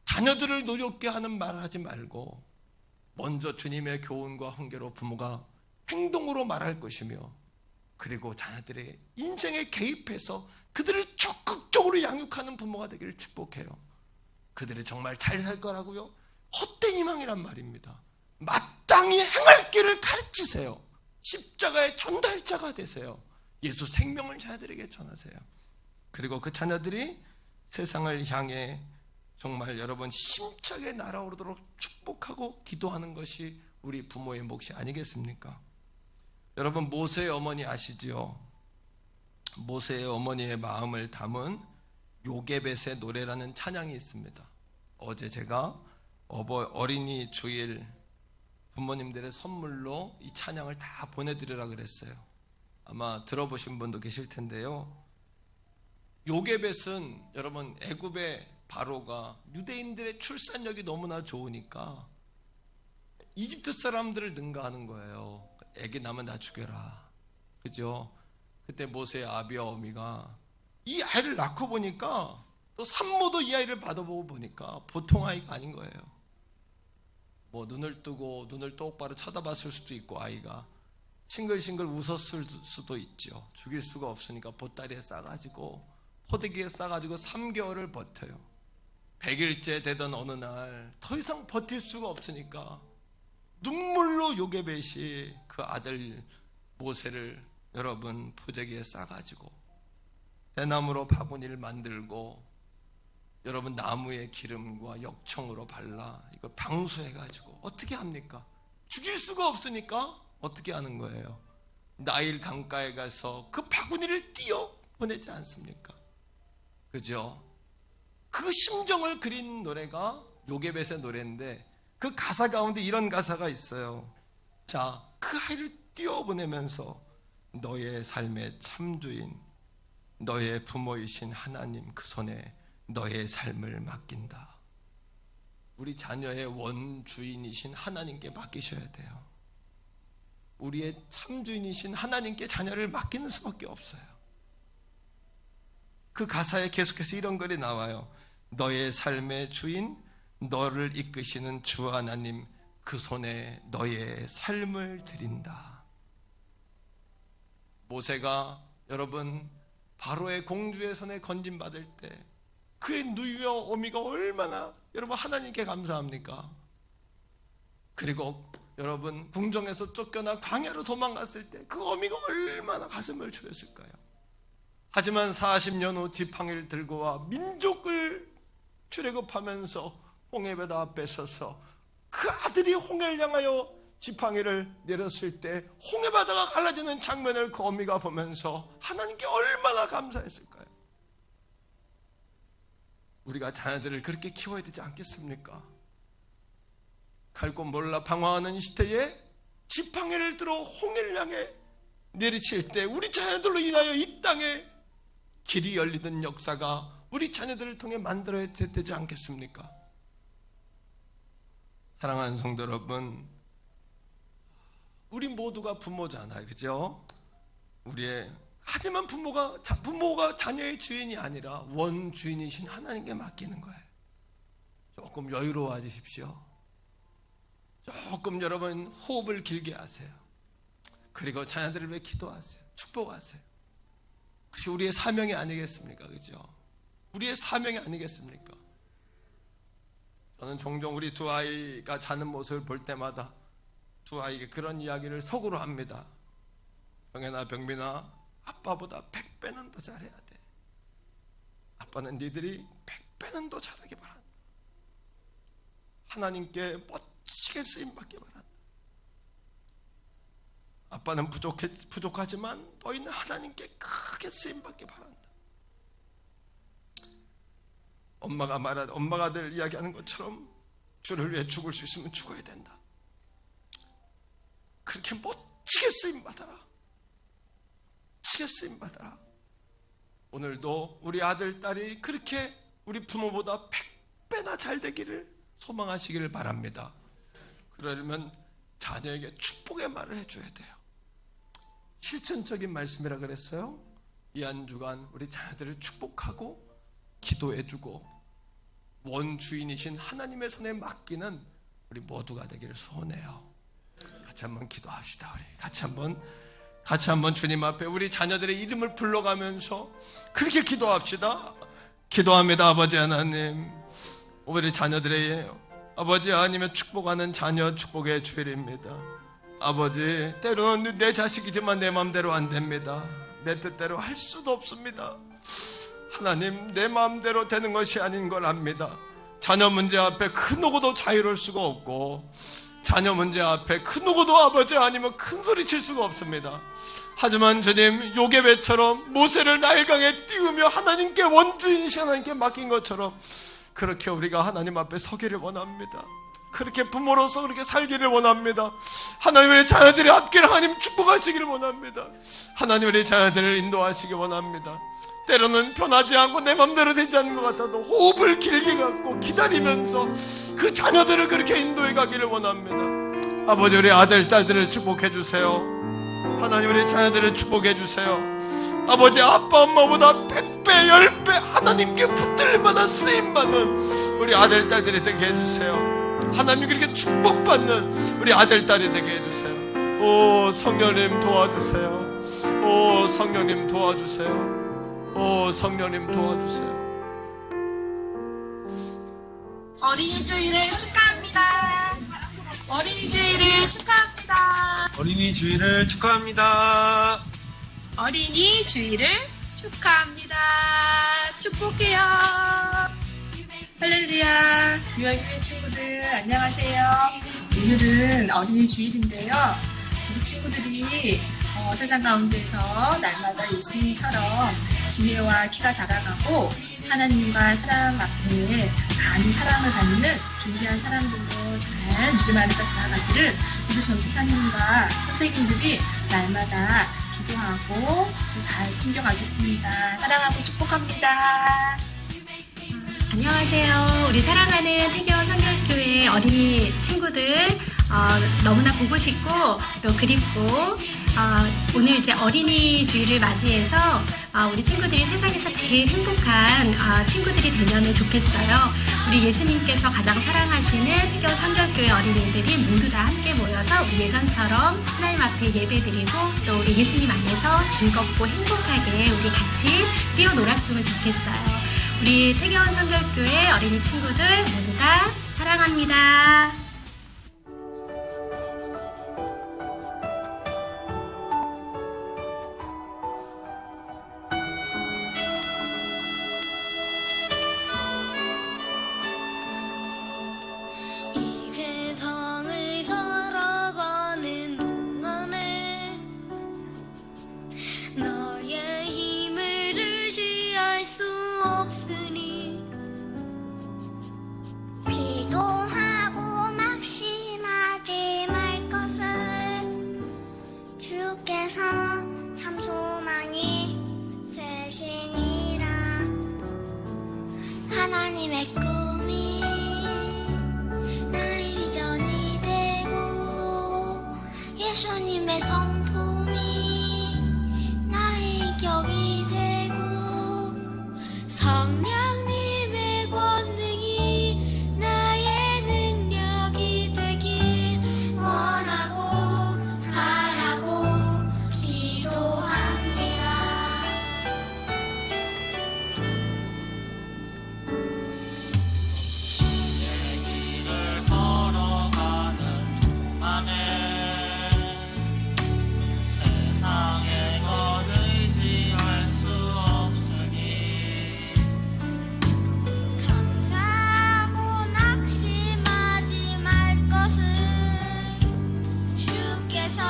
자녀들을 노력게 하는 말을 하지 말고 먼저 주님의 교훈과 훈계로 부모가 행동으로 말할 것이며, 그리고 자녀들의 인생에 개입해서 그들을 적극적으로 양육하는 부모가 되기를 축복해요. 그들이 정말 잘 살 거라고요? 헛된 희망이란 말입니다. 마땅히 행할 길을 가르치세요. 십자가의 전달자가 되세요. 예수 생명을 자녀들에게 전하세요. 그리고 그 자녀들이 세상을 향해 정말 여러분 힘차게 날아오르도록 축복하고 기도하는 것이 우리 부모의 몫이 아니겠습니까? 여러분, 모세의 어머니 아시지요? 모세의 어머니의 마음을 담은 요게벳의 노래라는 찬양이 있습니다. 어제 제가 어린이 주일 부모님들의 선물로 이 찬양을 다 보내드리라 그랬어요. 아마 들어보신 분도 계실 텐데요. 요게벳은 여러분 애굽의 바로가 유대인들의 출산력이 너무나 좋으니까 이집트 사람들을 능가하는 거예요. 애기 낳으면 나 죽여라. 그죠? 그때 모세의 아비와 어미가 이 아이를 낳고 보니까, 또 산모도 이 아이를 받아보고 보니까 보통 아이가 아닌 거예요. 뭐 눈을 뜨고 눈을 똑바로 쳐다봤을 수도 있고, 아이가 싱글싱글 웃었을 수도 있죠. 죽일 수가 없으니까 보따리에 싸가지고, 포대기에 싸가지고 3개월을 버텨요. 100일째 되던 어느 날 더 이상 버틸 수가 없으니까 눈물로 요게벳이 그 아들 모세를 여러분 포대기에 싸가지고 대나무로 바구니를 만들고, 여러분 나무에 기름과 역청으로 발라 이거 방수해가지고 어떻게 합니까? 죽일 수가 없으니까 어떻게 하는 거예요? 나일 강가에 가서 그 바구니를 띄어 보내지 않습니까? 그죠? 그 심정을 그린 노래가 요게벳의 노래인데, 그 가사 가운데 이런 가사가 있어요. 자, 그 아이를 띄어 보내면서 너의 삶의 참주인, 너의 부모이신 하나님 그 손에 너의 삶을 맡긴다. 우리 자녀의 원주인이신 하나님께 맡기셔야 돼요. 우리의 참주인이신 하나님께 자녀를 맡기는 수밖에 없어요. 그 가사에 계속해서 이런 글이 나와요. 너의 삶의 주인, 너를 이끄시는 주 하나님 그 손에 너의 삶을 드린다. 모세가 여러분 바로의 공주의 손에 건진받을 때 그의 누이와 어미가 얼마나 여러분 하나님께 감사합니까? 그리고 여러분 궁정에서 쫓겨나 광야로 도망갔을 때 그 어미가 얼마나 가슴을 졸였을까요? 하지만 40년 후 지팡이를 들고 와 민족을 출애굽하면서 홍해바다 앞에 서서 그 아들이 홍해를 향하여 지팡이를 내렸을 때 홍해바다가 갈라지는 장면을 그 어미가 보면서 하나님께 얼마나 감사했을까요? 우리가 자녀들을 그렇게 키워야 되지 않겠습니까? 갈 곳 몰라 방황하는 시대에 지팡이를 들어 홍해를 향해 내리칠 때 우리 자녀들로 인하여 이 땅에 길이 열리는 역사가 우리 자녀들을 통해 만들어야 되지 않겠습니까? 사랑하는 성도 여러분, 우리 모두가 부모잖아요, 그죠? 하지만 부모가 자녀의 주인이 아니라 원주인이신 하나님께 맡기는 거예요. 조금 여유로워지십시오. 조금 여러분 호흡을 길게 하세요. 그리고 자녀들을 위해 기도하세요. 축복하세요. 그것이 우리의 사명이 아니겠습니까? 그죠? 우리의 사명이 아니겠습니까? 저는 종종 우리 두 아이가 자는 모습을 볼 때마다 두 아이에게 그런 이야기를 속으로 합니다. 병현아, 병민아, 아빠보다 100배는 더 잘해야 돼. 아빠는 니들이 100배는 더 잘하기 바란다. 하나님께 멋지게 쓰임받기 바란다. 아빠는 부족하지만 너희는 하나님께 크게 쓰임받기 바란다. 엄마가 늘 이야기하는 것처럼 주를 위해 죽을 수 있으면 죽어야 된다. 그렇게 멋지게 쓰임받아라. 멋지게 쓰임받아라. 오늘도 우리 아들, 딸이 그렇게 우리 부모보다 100배나 잘 되기를 소망하시기를 바랍니다. 그러려면 자녀에게 축복의 말을 해줘야 돼요. 실천적인 말씀이라 그랬어요. 이 한 주간 우리 자녀들을 축복하고 기도해주고 원주인이신 하나님의 손에 맡기는 우리 모두가 되기를 소원해요. 같이 한번 기도합시다. 우리 같이 한번 주님 앞에 우리 자녀들의 이름을 불러가면서 그렇게 기도합시다. 기도합니다. 아버지 하나님, 우리 자녀들의 아버지 하나님의 축복하는 자녀 축복의 주일입니다. 아버지, 때로는 내 자식이지만 내 마음대로 안 됩니다. 내 뜻대로 할 수도 없습니다. 하나님, 내 마음대로 되는 것이 아닌 걸 압니다. 자녀 문제 앞에 그 누구도 자유로울 수가 없고, 자녀 문제 앞에 그 누구도 아버지 아니면 큰 소리 칠 수가 없습니다. 하지만 주님, 요게벳처럼 모세를 나일강에 띄우며 하나님께 원주인이신 하나님께 맡긴 것처럼 그렇게 우리가 하나님 앞에 서기를 원합니다. 그렇게 부모로서 그렇게 살기를 원합니다. 하나님, 우리 자녀들의 앞길 하나님 축복하시기를 원합니다. 하나님, 우리 자녀들을 인도하시기 원합니다. 때로는 변하지 않고 내 맘대로 되지 않는 것 같아도 호흡을 길게 갖고 기다리면서 그 자녀들을 그렇게 인도해 가기를 원합니다. 아버지, 우리 아들, 딸들을 축복해 주세요. 하나님, 우리 자녀들을 축복해 주세요. 아버지, 아빠, 엄마보다 100배, 10배 하나님께 붙들 만한 쓰임받는 우리 아들, 딸들이 되게 해주세요. 하나님 그렇게 축복받는 우리 아들, 딸이 되게 해주세요. 오, 성령님 도와주세요. 오, 성령님 도와주세요. 오, 성령님 도와주세요. 어린이 주일을 축하합니다. 어린이 주일을 축하합니다. 어린이 주일을 축하합니다. 어린이 주일을 축하합니다. 축복해요. 할렐루야. 유아교회 친구들 안녕하세요. 오늘은 어린이 주일인데요. 우리 친구들이 세상 가운데서 날마다 예수님처럼 지혜와 키가 자라가고 하나님과 사람 앞에 많은 사랑을 받는 존귀한 사람들로 잘 믿음 안에서 자라가기를 우리 전도사님과 선생님들이 날마다 기도하고 또 잘 섬겨가겠습니다. 사랑하고 축복합니다. 안녕하세요. 우리 사랑하는 태교원 성결교회 어린이 친구들 너무나 보고 싶고 또 그립고 오늘 이제 어린이 주일을 맞이해서 우리 친구들이 세상에서 제일 행복한 친구들이 되면 좋겠어요. 우리 예수님께서 가장 사랑하시는 태교원 성결교회 어린이들이 모두 다 함께 모여서 우리 예전처럼 하나님 앞에 예배드리고 또 우리 예수님 안에서 즐겁고 행복하게 우리 같이 뛰어놀았으면 좋겠어요. 우리 태교원 성결교회 어린이 친구들 모두 다 사랑합니다. 이 세상을 살아가는 동안에 너의 힘을 의지할 수 없으니 기도하고 낙심하지 말 것을 주께서 참 소망이 되시니라. 하나님의 꿈이 나의 비전이 되고 예수님의 성품이 나의 인격이 되고 성령님의 권능이 나의 능력이 되길 원하고 바라고 기도합니다. 길을 걸어가는 동안에 세상에 것 의지할 수 없으니 감사하고 낙심하지 말 것을 주께서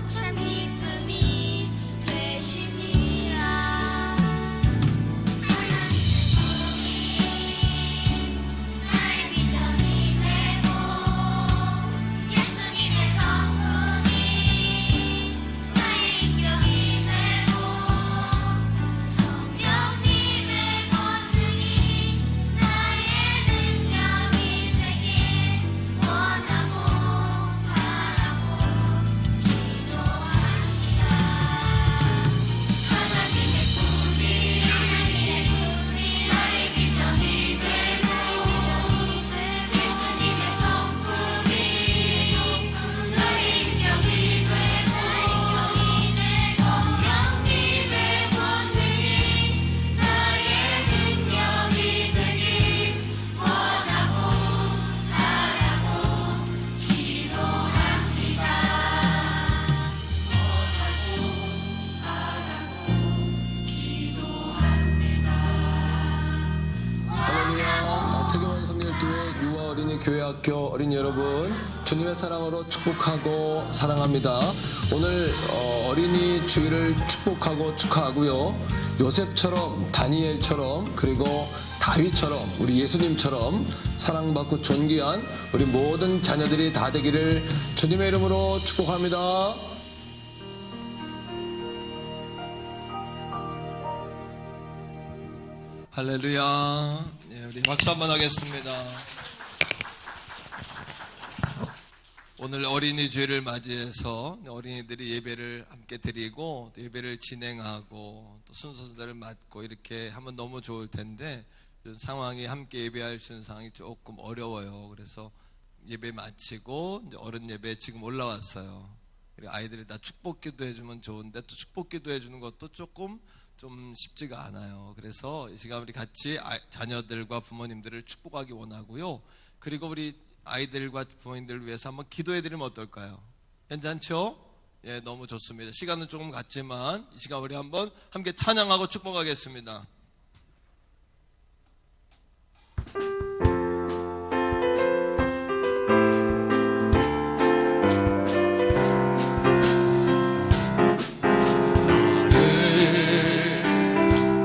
참 기쁨이 되심이라. 하나님의 꿈이 나의 비전이 되고 예수님의 성품이 나의 인격이 되고 성령님의 권능이 나의 능력이 되길 원하고 바라고 기도합니다. 하나님의 꿈이 나의 비전이 되고 예수님의 성품이 나의 인격이 되고 성령님의 권능이 나의 능력이 되길 원하고 바라고 기도합니다. 할렐루야. 태교원 성결교회 유아 어린이 교회학교 어린이 여러분, 주님의 사랑으로 축복하고 사랑합니다. 오늘 어린이 주일을 축복하고 축하하고요. 요셉처럼, 다니엘처럼, 그리고 다윗처럼, 우리 예수님처럼 사랑받고 존귀한 우리 모든 자녀들이 다 되기를 주님의 이름으로 축복합니다. 할렐루야. 네, 우리 박수 한번 하겠습니다. 오늘 어린이 주일을 맞이해서 어린이들이 예배를 함께 드리고 또 예배를 진행하고 또 순서대로 맡고 이렇게 하면 너무 좋을 텐데 상황이 함께 예배할 수 있는 상황이 조금 어려워요. 그래서 예배 마치고 이제 어른 예배 지금 올라왔어요. 그리고 아이들이 다 축복 기도해주면 좋은데 또 축복 기도해주는 것도 조금 좀 쉽지가 않아요. 그래서 이 시간 우리 같이 자녀들과 부모님들을 축복하기 원하고요. 그리고 우리 아이들과 부모님들을 위해서 한번 기도해드리면 어떨까요? 괜찮죠? 예, 너무 좋습니다. 시간은 조금 갔지만 이 시간 우리 한번 함께 찬양하고 축복하겠습니다.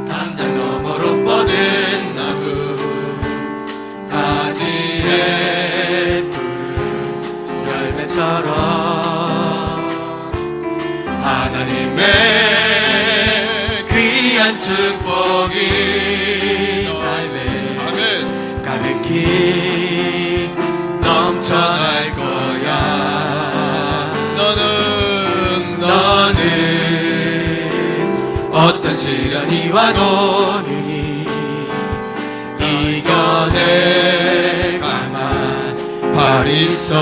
담장 너머로 뻗은 나무 가지에 푸른 열매처럼 하나님의 귀한 축복이 삶에 가득히 넘쳐날 거야. 너는 어떤 시련이 와도 이겨낼 강한 발이 있어.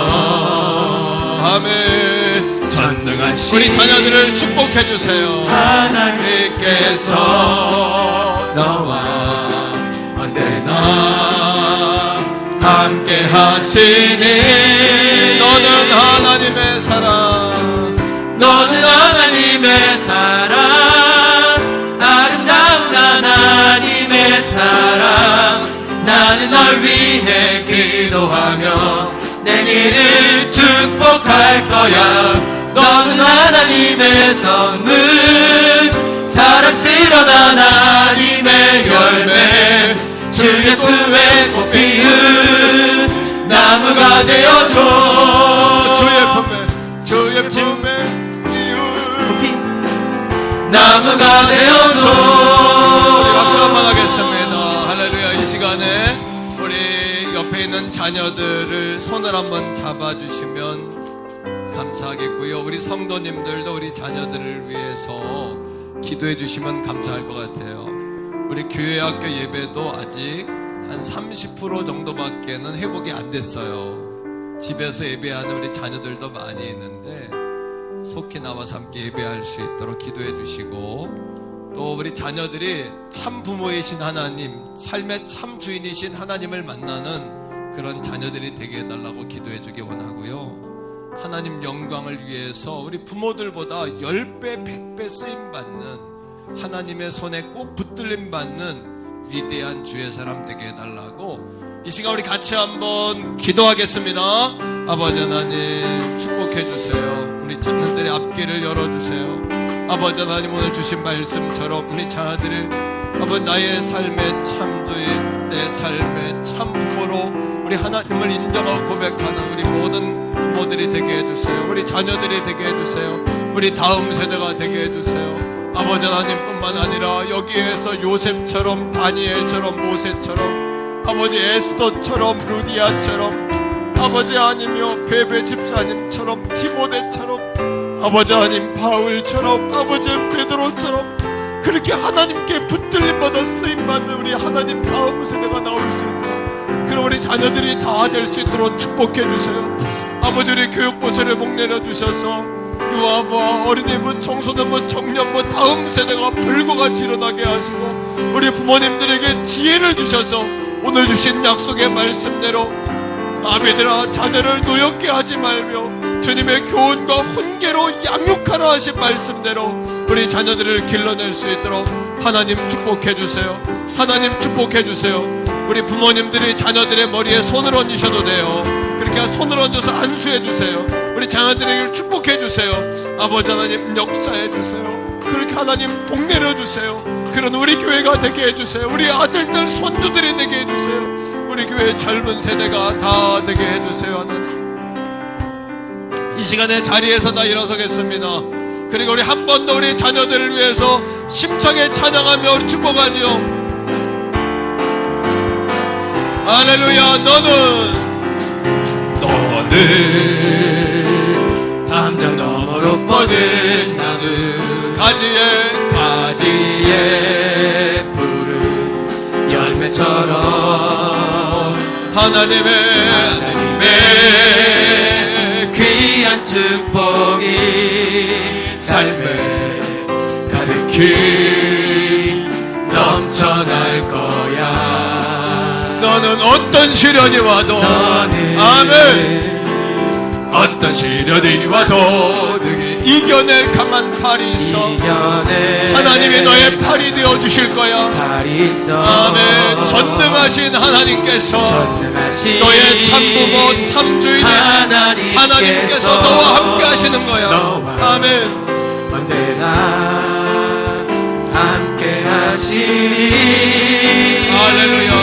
아멘. 전능한 신 우리 자녀들을 축복해 주세요. 하나님께서 너와 언제나 함께 하시니 너는 하나님의 사랑, 너는 하나님의 사랑, 아름다운 하나님의 사랑. 나는 널 위해 기도하며 내 길을 축복할 거야. 너는 하나님의 선물, 사랑스러운 하나님의 열매, 주의 품에 꽃 피운 나무가 되어줘. 주의 품에 이웃 나무가 되어줘. 우리 박수 한번 하겠습니다. 할렐루야. 이 시간에 우리 옆에 있는 자녀들을 손을 한번 잡아주시면 감사하겠고요. 우리 성도님들도 우리 자녀들을 위해서 기도해 주시면 감사할 것 같아요. 우리 교회 학교 예배도 아직 한 30% 정도밖에는 회복이 안 됐어요. 집에서 예배하는 우리 자녀들도 많이 있는데 속히 나와서 함께 예배할 수 있도록 기도해 주시고, 또 우리 자녀들이 참 부모이신 하나님, 삶의 참 주인이신 하나님을 만나는 그런 자녀들이 되게 해달라고 기도해 주기 원하고요. 하나님 영광을 위해서 우리 부모들보다 10배, 100배 쓰임받는 하나님의 손에 꼭 붙들림 받는 위대한 주의 사람 되게 해달라고 이 시간 우리 같이 한번 기도하겠습니다. 아버지 하나님 축복해 주세요. 우리 자녀들의 앞길을 열어주세요. 아버지 하나님 오늘 주신 말씀처럼 우리 자녀들을 아버지 나의 삶의 참주인, 내 삶의 참 부모로 우리 하나님을 인정하고 고백하는 우리 모든 부모들이 되게 해주세요. 우리 자녀들이 되게 해주세요. 우리 다음 세대가 되게 해주세요. 아버지 하나님뿐만 아니라 여기에서 요셉처럼, 다니엘처럼, 모세처럼, 아버지 에스더처럼, 루디아처럼, 아버지 아니며 베베 집사님처럼, 디모데처럼, 아버지 하나님 바울처럼, 아버지 베드로처럼 그렇게 하나님께 붙들림받아 쓰임받는 우리 하나님 다음 세대가 나올 수 있도록, 그럼 우리 자녀들이 다 될 수 있도록 축복해 주세요. 아버지 우리 교육부서를 복내려 주셔서 유아부와 어린이부, 청소년부, 청년부 다음 세대가 불꽃같이 일어나게 하시고, 우리 부모님들에게 지혜를 주셔서 오늘 주신 약속의 말씀대로 아비들아 자녀를 노엽게 하지 말며 주님의 교훈과 훈계로 양육하라 하신 말씀대로 우리 자녀들을 길러낼 수 있도록 하나님 축복해 주세요. 하나님 축복해 주세요. 우리 부모님들이 자녀들의 머리에 손을 얹으셔도 돼요. 그렇게 손을 얹어서 안수해 주세요. 우리 자녀들에게 축복해 주세요. 아버지 하나님 역사해 주세요. 그렇게 하나님 복 내려 주세요. 그런 우리 교회가 되게 해주세요. 우리 아들들 손주들이 되게 해주세요. 우리 교회 젊은 세대가 다 되게 해주세요. 하나님 이 시간에 자리에서 다 일어서겠습니다. 그리고 우리 한 번 더 우리 자녀들을 위해서 힘차게 찬양하며 축복하지요. 할렐루야. 너는 담장 너머로 뻗은 나는 가지에 푸른 열매처럼 하나님의 귀한 축복이 삶에 가득히 넘쳐날 거야. 너는 어떤 시련이 와도 아멘. 어떤 시련이 와도 능히 이겨낼 강한 팔이 있어. 하나님이 너의 팔이 되어주실 거야. 아멘. 전능하신 하나님께서 너의 참부모 참주인이신 하나님께서 너와 함께 하시는 거야. 아멘. 언제나 함께 하시니 할렐루야.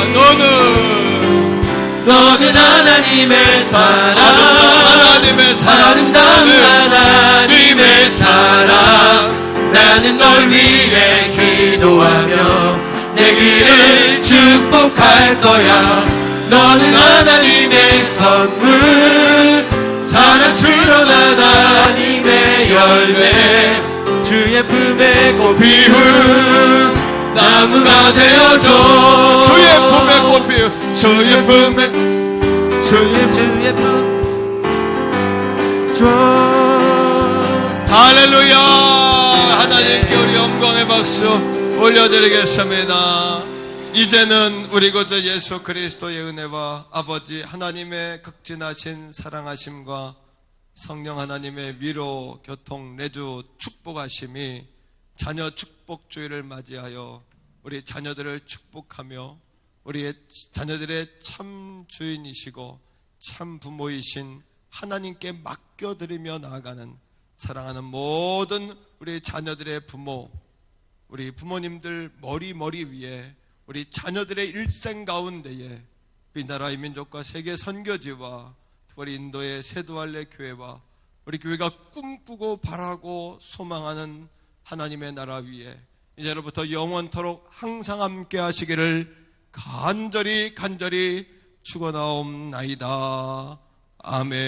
너는 하나님의 사랑, 아름다운 하나님의 사랑. 나는 널 위해 기도하며 내 길을 축복할 거야. 너는 하나님의 선물, 사랑스러운 하나님의 열매, 주의 품에 꽃 피운 나무가 되어줘. 주의 품에 꽃 피운 주의 품에 할렐루야. 하나님께 우리 영광의 박수 올려드리겠습니다. 이제는 우리 구주 예수 그리스도의 은혜와 아버지 하나님의 극진하신 사랑하심과 성령 하나님의 위로 교통 내주 축복하심이 자녀 축복주의를 맞이하여 우리 자녀들을 축복하며 우리의 자녀들의 참 주인이시고 참 부모이신 하나님께 맡겨드리며 나아가는 사랑하는 모든 우리 자녀들의 부모, 우리 부모님들 머리 위에 우리 자녀들의 일생 가운데에 우리나라의 민족과 세계 선교지와 특별히 인도의 세도할례 교회와 우리 교회가 꿈꾸고 바라고 소망하는 하나님의 나라 위에 이제로부터 영원토록 항상 함께 하시기를 간절히 축원하옵나이다. 아멘.